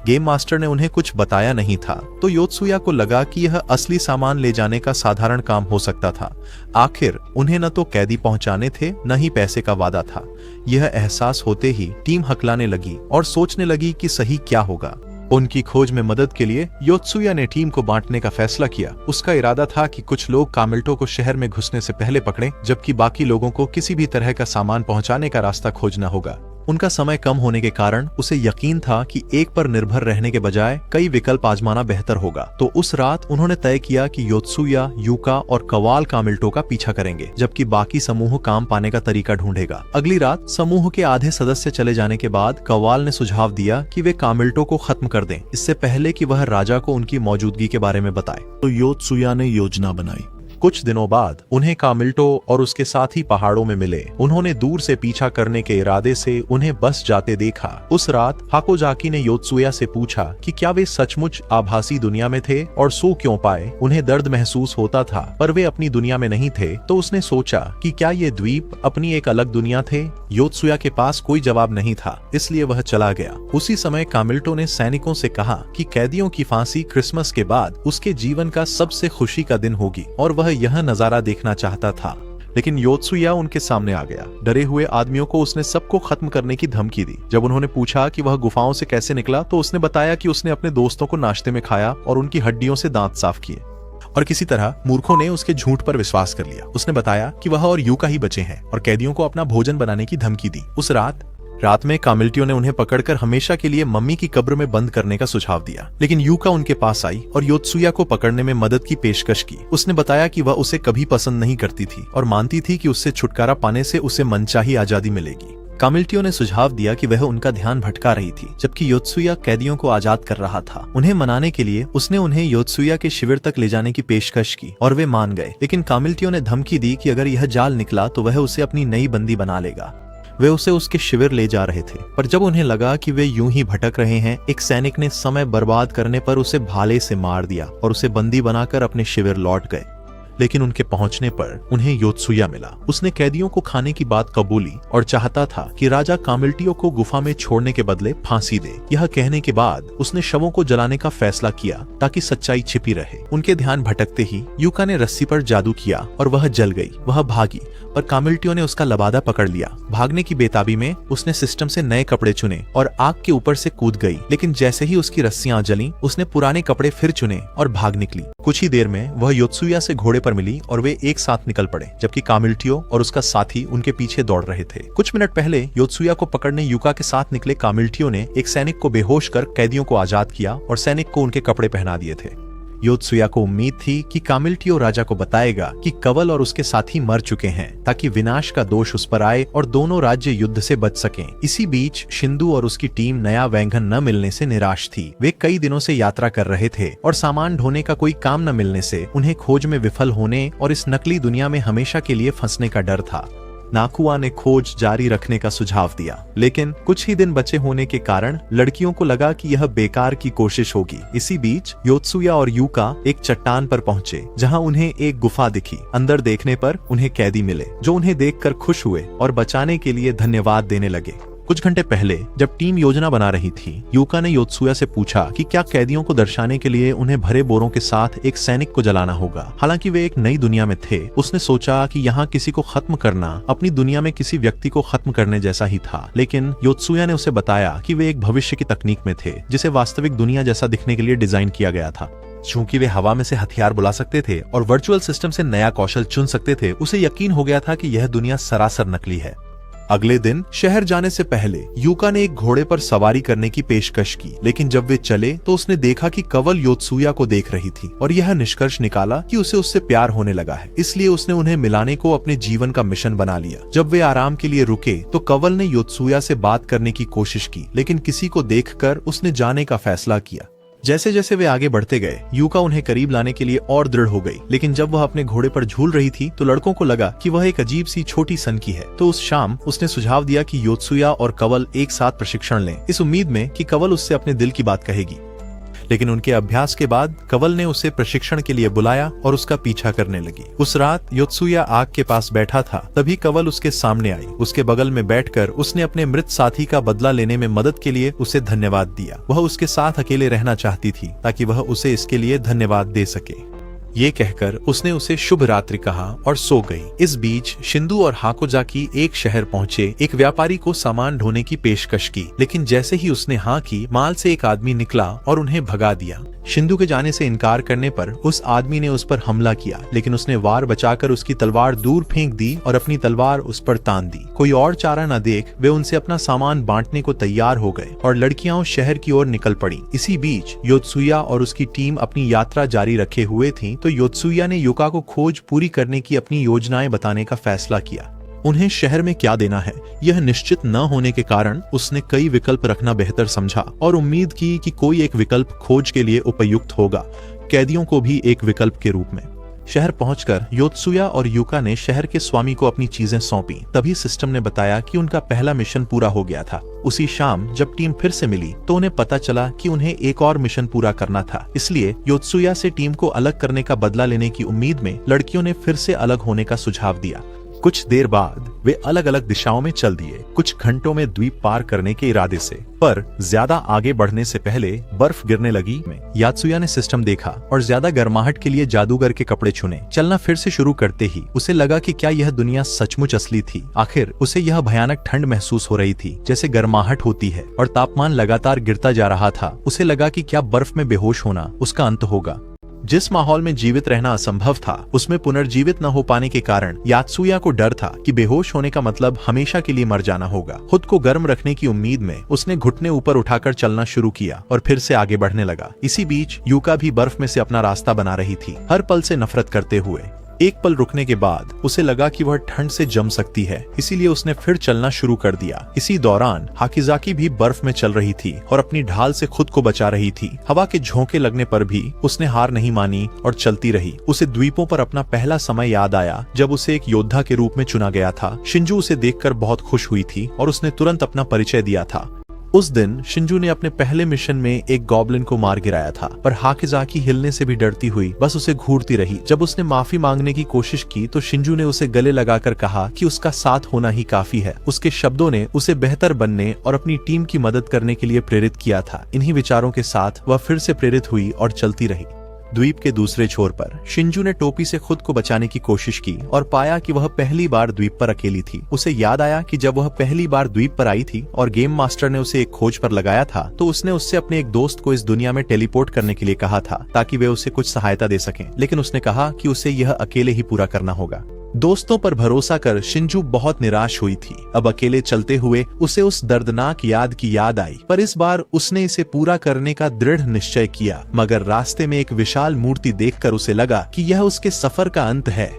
गेम मास्टर ने उन्हें कुछ बताया नहीं था, तो योत्सुया को लगा कि यह असली सामान ले जाने का साधारण काम हो सकता था। आखिर उन्हें न तो कैदी पहुंचाने थे, न ही पैसे का वादा था। यह एहसास होते ही टीम हकलाने लगी और सोचने लगी कि सही क्या होगा। उनकी खोज में मदद के लिए योत्सुया ने टीम को बांटने का फैसला किया। उसका इरादा था कि कुछ लोग कामिल्टो को शहर में घुसने से पहले पकड़ें, जबकि बाकी लोगों को किसी भी तरह का सामान पहुंचाने का रास्ता खोजना होगा। उनका समय कम होने के कारण उसे यकीन था कि एक पर निर्भर रहने के बजाय कई विकल्प आजमाना बेहतर होगा। तो उस रात उन्होंने तय किया कि योत्सुया, यूका और कवाल कामिल्टो का पीछा करेंगे, जबकि बाकी समूह काम पाने का तरीका ढूंढेगा। अगली रात समूह के आधे सदस्य चले जाने के बाद कवाल ने सुझाव दिया कि वे कामिल्टो को खत्म कर दें, इससे पहले कि वह राजा को उनकी मौजूदगी के बारे में बताए। तो योत्सुया ने योजना बनाई। कुछ दिनों बाद उन्हें कामिल्टो और उसके साथी पहाड़ों में मिले। उन्होंने दूर से पीछा करने के इरादे से उन्हें बस जाते देखा। उस रात हाकोजाकी ने योत्सुया से पूछा कि क्या वे सचमुच आभासी दुनिया में थे और सो क्यों पाए। उन्हें दर्द महसूस होता था पर वे अपनी दुनिया में नहीं थे। तो उसने सोचा कि क्या ये द्वीप अपनी एक अलग दुनिया थे। योत्सुया के पास कोई जवाब नहीं था, इसलिए वह चला गया। उसी समय कामिल्टो ने सैनिकों से कहा कि कैदियों की फांसी क्रिसमस के बाद उसके जीवन का सबसे खुशी का दिन होगी और वह यह नजारा देखना चाहता था। लेकिन योत्सुया उनके सामने आ गया। डरे हुए आदमियों को उसने सबको खत्म करने की धमकी दी। जब उन्होंने पूछा कि वह गुफाओं से कैसे निकला तो उसने बताया कि उसने अपने दोस्तों को नाश्ते में खाया और उनकी हड्डियों से दांत साफ किए। और किसी तरह मूर्खों ने उसके झूठ पर विश्वास कर लिया। उसने बताया कि वह और यूका ही बचे हैं और कैदियों को अपना भोजन बनाने की धमकी दी। उस रात में कामिल्टियो ने उन्हें पकड़कर हमेशा के लिए मम्मी की कब्र में बंद करने का सुझाव दिया। लेकिन यूका उनके पास आई और योत्सुया को पकड़ने में मदद की पेशकश की। उसने बताया कि वह उसे कभी पसंद नहीं करती थी और मानती थी कि उससे छुटकारा पाने से उसे मनचाही आजादी मिलेगी। कामिल्टियो ने सुझाव दिया कि वह उनका ध्यान भटका रही थी, जबकि योत्सुया कैदियों को आजाद कर रहा था। उन्हें मनाने के लिए उसने उन्हें योत्सुया के शिविर तक ले जाने की पेशकश की और वे मान गए। लेकिन कामिल्टियो ने धमकी दी कि अगर यह जाल निकला तो वह उसे अपनी नई बंदी बना लेगा। वे उसे उसके शिविर ले जा रहे थे, पर जब उन्हें लगा कि वे यूं ही भटक रहे हैं, एक सैनिक ने समय बर्बाद करने पर उसे भाले से मार दिया और उसे बंदी बनाकर अपने शिविर लौट गए। लेकिन उनके पहुंचने पर उन्हें योत्सुया मिला। उसने कैदियों को खाने की बात कबूली और चाहता था कि राजा कामिल्टियो को गुफा में छोड़ने के बदले फांसी दे। यह कहने के बाद उसने शवों को जलाने का फैसला किया ताकि सच्चाई छिपी रहे। उनके ध्यान भटकते ही यूका ने रस्सी पर जादू किया और वह जल गई। वह भागी पर कामिल्टियो ने उसका लबादा पकड़ लिया। भागने की बेताबी में उसने सिस्टम से नए कपड़े चुने और आग के ऊपर से कूद गई। लेकिन जैसे ही उसकी रस्सियां जलीं, उसने पुराने कपड़े फिर चुने और भाग निकली। कुछ ही देर में वह योत्सुया से घोड़े पर मिली और वे एक साथ निकल पड़े, जबकि कामिल्टियो और उसका साथी उनके पीछे दौड़ रहे थे। कुछ मिनट पहले योत्सुया को पकड़ने यूका के साथ निकले कामिल्टियो ने एक सैनिक को बेहोश कर कैदियों को आजाद किया और सैनिक को उनके कपड़े पहना दिए थे। योत्सुया को उम्मीद थी कि कामिल्टियो राजा को बताएगा कि कवल और उसके साथी मर चुके हैं, ताकि विनाश का दोष उस पर आए और दोनों राज्य युद्ध से बच सकें। इसी बीच शिंदू और उसकी टीम नया वैंगन न मिलने से निराश थी। वे कई दिनों से यात्रा कर रहे थे और सामान ढोने का कोई काम न मिलने से उन्हें खोज में विफल होने और इस नकली दुनिया में हमेशा के लिए फंसने का डर था। नाकुआ ने खोज जारी रखने का सुझाव दिया, लेकिन कुछ ही दिन बचे होने के कारण लड़कियों को लगा कि यह बेकार की कोशिश होगी। इसी बीच योत्सुया और यूका एक चट्टान पर पहुंचे, जहां उन्हें एक गुफा दिखी। अंदर देखने पर उन्हें कैदी मिले, जो उन्हें देखकर खुश हुए और बचाने के लिए धन्यवाद देने लगे। कुछ घंटे पहले जब टीम योजना बना रही थी, यूका ने योत्सुया से पूछा कि क्या कैदियों को दर्शाने के लिए उन्हें भरे बोरों के साथ एक सैनिक को जलाना होगा। हालांकि वे एक नई दुनिया में थे, उसने सोचा कि यहाँ किसी को खत्म करना अपनी दुनिया में किसी व्यक्ति को खत्म करने जैसा ही था। लेकिन योत्सुया ने उसे बताया कि वे एक भविष्य की तकनीक में थे, जिसे वास्तविक दुनिया जैसा दिखने के लिए डिजाइन किया गया था। चूंकि वे हवा में से हथियार बुला सकते थे और वर्चुअल सिस्टम से नया कौशल चुन सकते थे, उसे यकीन हो गया था कि यह दुनिया सरासर नकली है। अगले दिन शहर जाने से पहले यूका ने एक घोड़े पर सवारी करने की पेशकश की, लेकिन जब वे चले तो उसने देखा कि कवल योत्सुया को देख रही थी और यह निष्कर्ष निकाला कि उसे उससे प्यार होने लगा है। इसलिए उसने उन्हें मिलाने को अपने जीवन का मिशन बना लिया। जब वे आराम के लिए रुके तो कवल ने योत्सुया से बात करने की कोशिश की, लेकिन किसी को देखकर उसने जाने का फैसला किया। जैसे जैसे वे आगे बढ़ते गए, यूका उन्हें करीब लाने के लिए और दृढ़ हो गई। लेकिन जब वह अपने घोड़े पर झूल रही थी तो लड़कों को लगा कि वह एक अजीब सी छोटी सनकी है। तो उस शाम उसने सुझाव दिया कि योत्सुया और कवल एक साथ प्रशिक्षण लें, इस उम्मीद में कि कवल उससे अपने दिल की बात कहेगी। लेकिन उनके अभ्यास के बाद कवल ने उसे प्रशिक्षण के लिए बुलाया और उसका पीछा करने लगी। उस रात योत्सुया आग के पास बैठा था, तभी कवल उसके सामने आई। उसके बगल में बैठकर उसने अपने मृत साथी का बदला लेने में मदद के लिए उसे धन्यवाद दिया। वह उसके साथ अकेले रहना चाहती थी ताकि वह उसे इसके लिए धन्यवाद दे सके। ये कहकर उसने उसे शुभ रात्रि कहा और सो गई। इस बीच शिंदू और हाकोजाकी एक शहर पहुंचे। एक व्यापारी को सामान ढोने की पेशकश की, लेकिन जैसे ही उसने हाँ की, माल से एक आदमी निकला और उन्हें भगा दिया। शिंदू के जाने से इनकार करने पर उस आदमी ने उस पर हमला किया, लेकिन उसने वार बचाकर उसकी तलवार दूर फेंक दी और अपनी तलवार उस पर तान दी। कोई और चारा न देख वे उनसे अपना सामान बांटने को तैयार हो गए और लड़कियां उस शहर की ओर निकल पड़ी। इसी बीच योत्सुया और उसकी टीम अपनी यात्रा जारी रखे हुए थी तो योत्सुया ने युका को खोज पूरी करने की अपनी योजनाएं बताने का फैसला किया। उन्हें शहर में क्या देना है यह निश्चित न होने के कारण उसने कई विकल्प रखना बेहतर समझा और उम्मीद की कि कोई एक विकल्प खोज के लिए उपयुक्त होगा, कैदियों को भी एक विकल्प के रूप में। शहर पहुंचकर योत्सुया और युका ने शहर के स्वामी को अपनी चीजें सौंपी। तभी सिस्टम ने बताया कि उनका पहला मिशन पूरा हो गया था। उसी शाम जब टीम फिर से मिली तो उन्हें पता चला कि उन्हें एक और मिशन पूरा करना था। इसलिए योत्सुया से टीम को अलग करने का बदला लेने की उम्मीद में लड़कियों ने फिर से अलग होने का सुझाव दिया। कुछ देर बाद वे अलग अलग दिशाओं में चल दिए, कुछ घंटों में द्वीप पार करने के इरादे से। पर ज्यादा आगे बढ़ने से पहले बर्फ गिरने लगी। यात्सुया ने सिस्टम देखा और ज्यादा गर्माहट के लिए जादूगर के कपड़े चुने। चलना फिर से शुरू करते ही उसे लगा कि क्या यह दुनिया सचमुच असली थी। आखिर उसे यह भयानक ठंड महसूस हो रही थी जैसे गर्माहट होती है और तापमान लगातार गिरता जा रहा था। उसे लगा कि क्या बर्फ में बेहोश होना उसका अंत होगा। जिस माहौल में जीवित रहना असंभव था उसमें पुनर्जीवित न हो पाने के कारण यात्सुया को डर था कि बेहोश होने का मतलब हमेशा के लिए मर जाना होगा। खुद को गर्म रखने की उम्मीद में उसने घुटने ऊपर उठाकर चलना शुरू किया और फिर से आगे बढ़ने लगा। इसी बीच युका भी बर्फ में से अपना रास्ता बना रही थी, हर पल से नफरत करते हुए। एक पल रुकने के बाद उसे लगा कि वह ठंड से जम सकती है, इसीलिए उसने फिर चलना शुरू कर दिया। इसी दौरान हाकिजाकी भी बर्फ में चल रही थी और अपनी ढाल से खुद को बचा रही थी। हवा के झोंके लगने पर भी उसने हार नहीं मानी और चलती रही। उसे द्वीपों पर अपना पहला समय याद आया जब उसे एक योद्धा के रूप में चुना गया था। शिंजू उसे देखकर बहुत खुश हुई थी और उसने तुरंत अपना परिचय दिया था। उस दिन शिंजू ने अपने पहले मिशन में एक गॉब्लिन को मार गिराया था, पर हाकिजाकी हिलने से भी डरती हुई बस उसे घूरती रही। जब उसने माफी मांगने की कोशिश की तो शिंजू ने उसे गले लगाकर कहा कि उसका साथ होना ही काफी है। उसके शब्दों ने उसे बेहतर बनने और अपनी टीम की मदद करने के लिए प्रेरित किया था। इन्हीं विचारों के साथ वह फिर से प्रेरित हुई और चलती रही। द्वीप के दूसरे छोर पर शिंजू ने टोपी से खुद को बचाने की कोशिश की और पाया कि वह पहली बार द्वीप पर अकेली थी। उसे याद आया कि जब वह पहली बार द्वीप पर आई थी और गेम मास्टर ने उसे एक खोज पर लगाया था तो उसने उससे अपने एक दोस्त को इस दुनिया में टेलीपोर्ट करने के लिए कहा था ताकि वे उसे कुछ सहायता दे सकें, लेकिन उसने कहा कि उसे यह अकेले ही पूरा करना होगा। दोस्तों पर भरोसा कर शिंजू बहुत निराश हुई थी। अब अकेले चलते हुए उसे उस दर्दनाक याद की याद आई, पर इस बार उसने इसे पूरा करने का दृढ़ निश्चय किया। मगर रास्ते में एक विशाल मूर्ति देखकर उसे लगा कि यह उसके सफर का अंत है।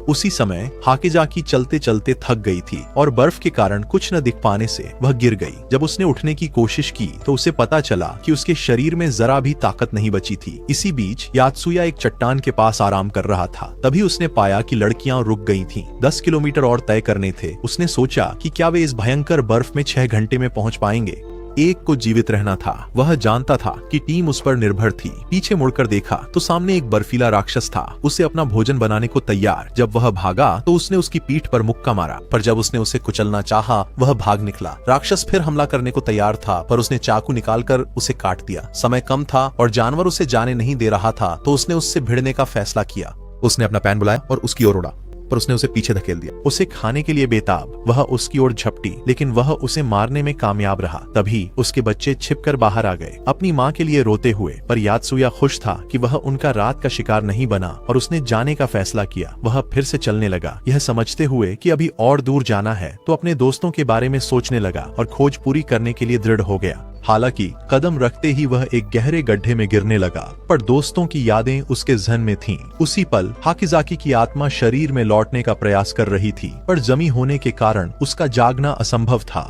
उसी समय हाकिजाकी चलते चलते थक गई थी और बर्फ के कारण कुछ न दिख पाने से वह गिर गई। जब उसने उठने की कोशिश की तो उसे पता चला कि उसके शरीर में जरा भी ताकत नहीं बची थी। इसी बीच यात्सुया एक चट्टान के पास आराम कर रहा था। तभी उसने पाया कि लड़कियां रुक गई थीं। 10 किलोमीटर और तय करने थे। उसने सोचा कि क्या वे इस भयंकर बर्फ में 6 घंटे में पहुंच पाएंगे। एक को जीवित रहना था। वह जानता था कि टीम उस पर निर्भर थी। पीछे मुड़कर देखा तो सामने एक बर्फीला राक्षस था, उसे अपना भोजन बनाने को तैयार। जब वह भागा तो उसने उसकी पीठ पर मुक्का मारा, पर जब उसने उसे कुचलना चाहा वह भाग निकला। राक्षस फिर हमला करने को तैयार था, पर उसने चाकू निकालकर उसे काट दिया। समय कम था और जानवर उसे जाने नहीं दे रहा था, तो उसने उससे भिड़ने का फैसला किया। उसने अपना पैन बुलाया और उसकी ओर उड़ा, पर उसने उसे पीछे धकेल दिया। उसे खाने के लिए बेताब वह उसकी ओर झपटी, लेकिन वह उसे मारने में कामयाब रहा। तभी उसके बच्चे छिपकर बाहर आ गए, अपनी माँ के लिए रोते हुए। पर यात्सुया खुश था कि वह उनका रात का शिकार नहीं बना और उसने जाने का फैसला किया। वह फिर से चलने लगा, यह समझते हुए कि अभी और दूर जाना है। तो अपने दोस्तों के बारे में सोचने लगा और खोज पूरी करने के लिए दृढ़ हो गया। हालांकि कदम रखते ही वह एक गहरे गड्ढे में गिरने लगा, पर दोस्तों की यादें उसके ज़हन में थीं। उसी पल हाकिजाकी की आत्मा शरीर में लौटने का प्रयास कर रही थी, पर जमी होने के कारण उसका जागना असंभव था।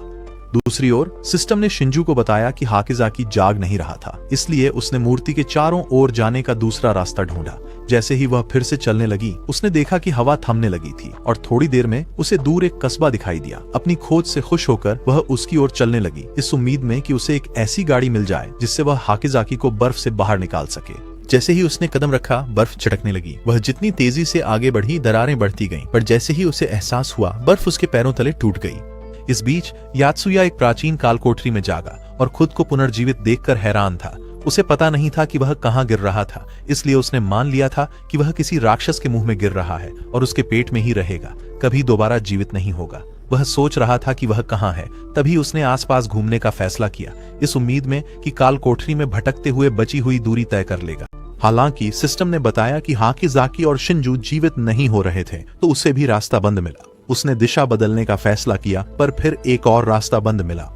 दूसरी ओर सिस्टम ने शिंजू को बताया कि हाकिजाकी जाग नहीं रहा था, इसलिए उसने मूर्ति के चारों ओर जाने का दूसरा रास्ता ढूंढा। जैसे ही वह फिर से चलने लगी उसने देखा कि हवा थमने लगी थी और थोड़ी देर में उसे दूर एक कस्बा दिखाई दिया। अपनी खोज से खुश होकर वह उसकी ओर चलने लगी, इस उम्मीद में कि उसे एक ऐसी गाड़ी मिल जाए जिससे वह हाकिजाकी को बर्फ से बाहर निकाल सके। जैसे ही उसने कदम रखा बर्फ छिटकने लगी। वह जितनी तेजी से आगे बढ़ी दरारें बढ़ती गईं, पर जैसे ही उसे एहसास हुआ बर्फ उसके पैरों तले टूट गई। इस बीच यात्सुया एक प्राचीन काल कोठरी में जागा और खुद को पुनर्जीवित देखकर हैरान था। उसे पता नहीं था कि वह कहाँ गिर रहा था, इसलिए उसने मान लिया था कि वह किसी राक्षस के मुंह में गिर रहा है और उसके पेट में ही रहेगा, कभी दोबारा जीवित नहीं होगा। वह सोच रहा था कि वह कहाँ है, तभी उसने आसपास घूमने का फैसला किया, इस उम्मीद में कि काल कोठरी में भटकते हुए बची हुई दूरी तय कर लेगा। हालांकि सिस्टम ने बताया कि हाकीजाकी और शिंजू जीवित नहीं हो रहे थे, तो उसे भी रास्ता बंद मिला। उसने दिशा बदलने का फैसला किया, पर फिर एक और रास्ता बंद मिला।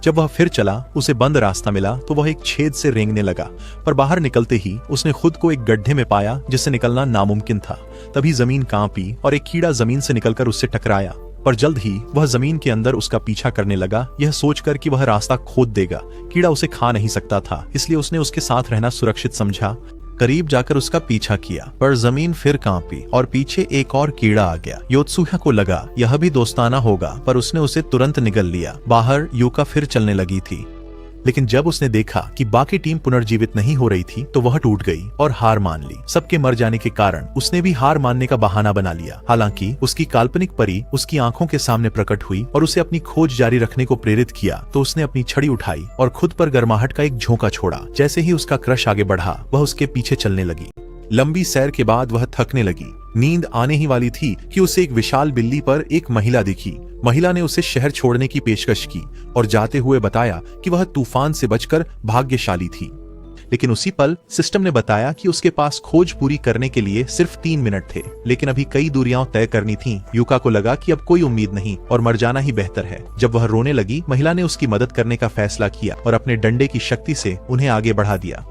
जब वह फिर चला, उसे बंद रास्ता मिला तो वह एक छेद से रेंगने लगा, पर बाहर निकलते ही उसने खुद को एक गड्ढे में पाया जिससे निकलना नामुमकिन था। तभी जमीन कांपी और एक कीड़ा जमीन से निकलकर उससे टकराया, पर जल्द ही वह जमीन के अंदर उसका पीछा करने लगा, यह सोचकर कि वह रास्ता खोद देगा। कीड़ा उसे खा नहीं सकता था, इसलिए उसने उसके साथ रहना सुरक्षित समझा। करीब जाकर उसका पीछा किया, पर जमीन फिर कांपी और पीछे एक और कीड़ा आ गया। योत्सुया को लगा यह भी दोस्ताना होगा, पर उसने उसे तुरंत निगल लिया। बाहर यूका फिर चलने लगी थी, लेकिन जब उसने देखा कि बाकी टीम पुनर्जीवित नहीं हो रही थी तो वह टूट गई और हार मान ली। सबके मर जाने के कारण उसने भी हार मानने का बहाना बना लिया। हालांकि उसकी काल्पनिक परी उसकी आंखों के सामने प्रकट हुई और उसे अपनी खोज जारी रखने को प्रेरित किया, तो उसने अपनी छड़ी उठाई और खुद पर गर्माहट का एक झोंका छोड़ा। जैसे ही उसका क्रश आगे बढ़ा, वह उसके पीछे चलने लगी। लंबी सैर के बाद वह थकने लगी। नींद आने ही वाली थी कि उसे एक विशाल बिल्ली पर एक महिला दिखी। महिला ने उसे शहर छोड़ने की पेशकश की और जाते हुए बताया कि वह तूफान से बचकर भाग्यशाली थी। लेकिन उसी पल सिस्टम ने बताया कि उसके पास खोज पूरी करने के लिए सिर्फ 3 मिनट थे, लेकिन अभी कई दूरियां तय करनी थीं। यूका को लगा कि अब कोई उम्मीद नहीं और मर जाना ही बेहतर है। जब वह रोने लगी, महिला ने उसकी मदद करने का फैसला किया और अपने डंडे की शक्ति से उन्हें आगे बढ़ा दिया।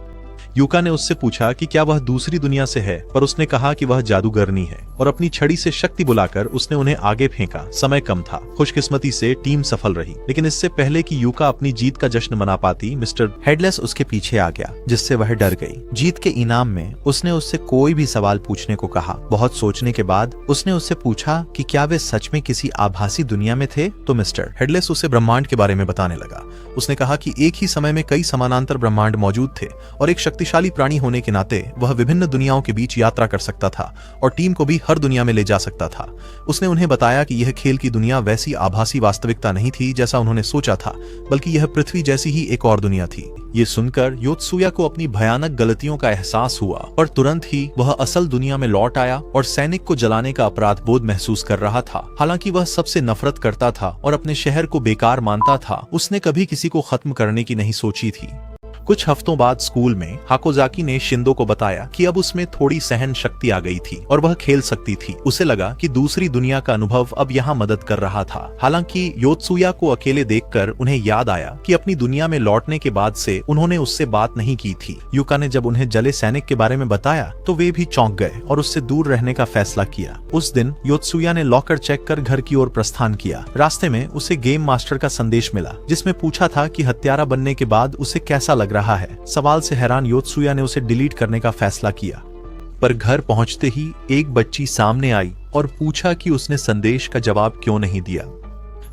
यूका ने उससे पूछा कि क्या वह दूसरी दुनिया से है, पर उसने कहा कि वह जादूगरनी है और अपनी छड़ी से शक्ति बुलाकर उसने उन्हें आगे फेंका। समय कम था। खुशकिस्मती से टीम सफल रही, लेकिन इससे पहले कि यूका अपनी जीत का जश्न मना पाती, मिस्टर हेडलेस उसके पीछे आ गया, जिससे वह डर गई। जीत के इनाम में उसने उससे कोई भी सवाल पूछने को कहा। बहुत सोचने के बाद उसने उससे पूछा कि क्या वे सच में किसी आभासी दुनिया में थे, तो मिस्टर हेडलेस उसे ब्रह्मांड के बारे में बताने लगा। उसने कहा कि एक ही समय में कई समानांतर ब्रह्मांड मौजूद थे और एक शक्तिशाली प्राणी होने के नाते वह विभिन्न दुनियाओं के बीच यात्रा कर सकता था और टीम को भी हर दुनिया में ले जा सकता था। उसने उन्हें बताया कि यह खेल की दुनिया वैसी आभासी वास्तविकता नहीं थी जैसा उन्होंने सोचा था, बल्कि यह पृथ्वी जैसी ही एक और दुनिया थी। ये सुनकर योत्सुया को अपनी भयानक गलतियों का एहसास हुआ और तुरंत ही वह असल दुनिया में लौट आया और सैनिक को जलाने का अपराध बोध महसूस कर रहा था। हालांकि वह सबसे नफरत करता था और अपने शहर को बेकार मानता था, उसने कभी किसी को खत्म करने की नहीं सोची थी। कुछ हफ्तों बाद स्कूल में हाकोजाकी ने शिंदो को बताया कि अब उसमें थोड़ी सहन शक्ति आ गई थी और वह खेल सकती थी। उसे लगा कि दूसरी दुनिया का अनुभव अब यहाँ मदद कर रहा था। हालांकि योत्सुया को अकेले देखकर उन्हें याद आया कि अपनी दुनिया में लौटने के बाद से उन्होंने उससे बात नहीं की थी। यूका ने जब उन्हें जले सैनिक के बारे में बताया तो वे भी चौंक गए और उससे दूर रहने का फैसला किया। उस दिन योत्सुया ने लॉकर चेक कर घर की ओर प्रस्थान किया। रास्ते में उसे गेम मास्टर का संदेश मिला, जिसमें पूछा था कि हत्यारा बनने के बाद उसे कैसा लग रहा है। सवाल से हैरान योत्सुया ने उसे डिलीट करने का फैसला किया, पर घर पहुंचते ही एक बच्ची सामने आई और पूछा कि उसने संदेश का जवाब क्यों नहीं दिया।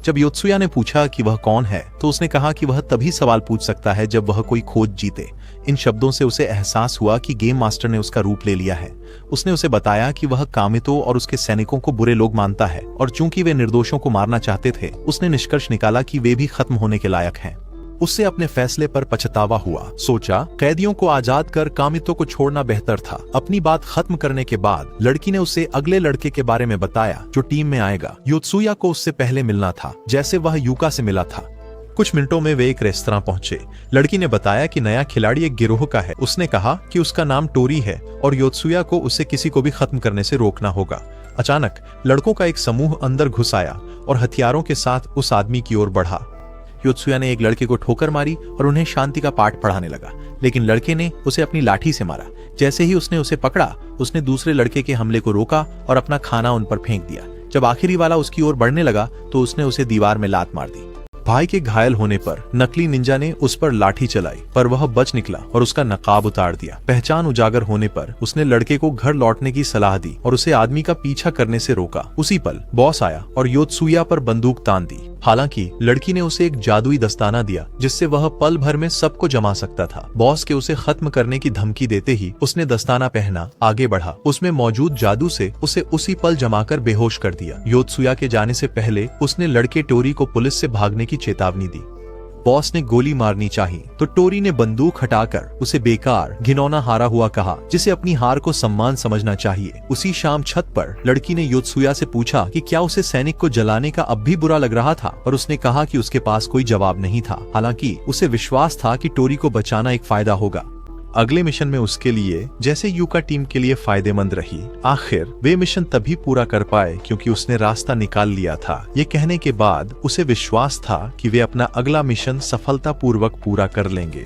जब योत्सुया ने पूछा कि वह कौन है, तो उसने कहा कि वह तभी सवाल पूछ सकता है जब वह कोई खोज जीते। इन शब्दों से उसे एहसास हुआ कि गेम मास्टर ने उसका रूप ले लिया है। उसने उसे बताया कि वह कामितो और उसके सैनिकों को बुरे लोग मानता है और चूंकि वे निर्दोषों को मारना चाहते थे, उसने निष्कर्ष निकाला कि वे भी खत्म होने के लायक हैं। उससे अपने फैसले पर पछतावा हुआ। सोचा कैदियों को आजाद कर कामितो को छोड़ना बेहतर था। अपनी बात खत्म करने के बाद लड़की ने उसे अगले लड़के के बारे में बताया जो टीम में आएगा। योत्सुया को उससे पहले मिलना था, जैसे वह यूका से मिला था। कुछ मिनटों में वे एक रेस्तरां पहुंचे। लड़की ने बताया कि नया खिलाड़ी एक गिरोह का है। उसने कहा कि उसका नाम टोरी है और योत्सुया को उसे किसी को भी खत्म करने से रोकना होगा। अचानक लड़कों का एक समूह अंदर घुस आया और हथियारों के साथ उस आदमी की ओर बढ़ा। योत्सुया ने एक लड़के को ठोकर मारी और उन्हें शांति का पाठ पढ़ाने लगा, लेकिन लड़के ने उसे अपनी लाठी से मारा। जैसे ही उसने उसे पकड़ा, उसने दूसरे लड़के के हमले को रोका और अपना खाना उन पर फेंक दिया। जब आखिरी वाला उसकी ओर बढ़ने लगा तो उसने उसे दीवार में लात मार दी। भाई के घायल होने पर नकली निंजा ने उस पर लाठी चलाई, पर वह बच निकला और उसका नकाब उतार दिया। पहचान उजागर होने पर उसने लड़के को घर लौटने की सलाह दी और उसे आदमी का पीछा करने से रोका। उसी पल बॉस आया और योत्सुया पर बंदूक तान दी। हालांकि लड़की ने उसे एक जादुई दस्ताना दिया जिससे वह पल भर में सबको जमा सकता था। बॉस के उसे खत्म करने की धमकी देते ही उसने दस्ताना पहना, आगे बढ़ा। उसमें मौजूद जादू से उसे उसी पल जमाकर बेहोश कर दिया। योत्सुया के जाने से पहले उसने लड़के टोरी को पुलिस से भागने की चेतावनी दी। बॉस ने गोली मारनी चाहिए तो टोरी ने बंदूक हटाकर उसे बेकार घिनौना हारा हुआ कहा, जिसे अपनी हार को सम्मान समझना चाहिए। उसी शाम छत पर लड़की ने योत्सुया से पूछा कि क्या उसे सैनिक को जलाने का अब भी बुरा लग रहा था, और उसने कहा कि उसके पास कोई जवाब नहीं था। हालांकि उसे विश्वास था कि टोरी को बचाना एक फायदा होगा। अगले मिशन में उसके लिए जैसे यूका टीम के लिए फायदेमंद रही। आखिर वे मिशन तभी पूरा कर पाए क्योंकि उसने रास्ता निकाल लिया था। ये कहने के बाद उसे विश्वास था कि वे अपना अगला मिशन सफलतापूर्वक पूरा कर लेंगे।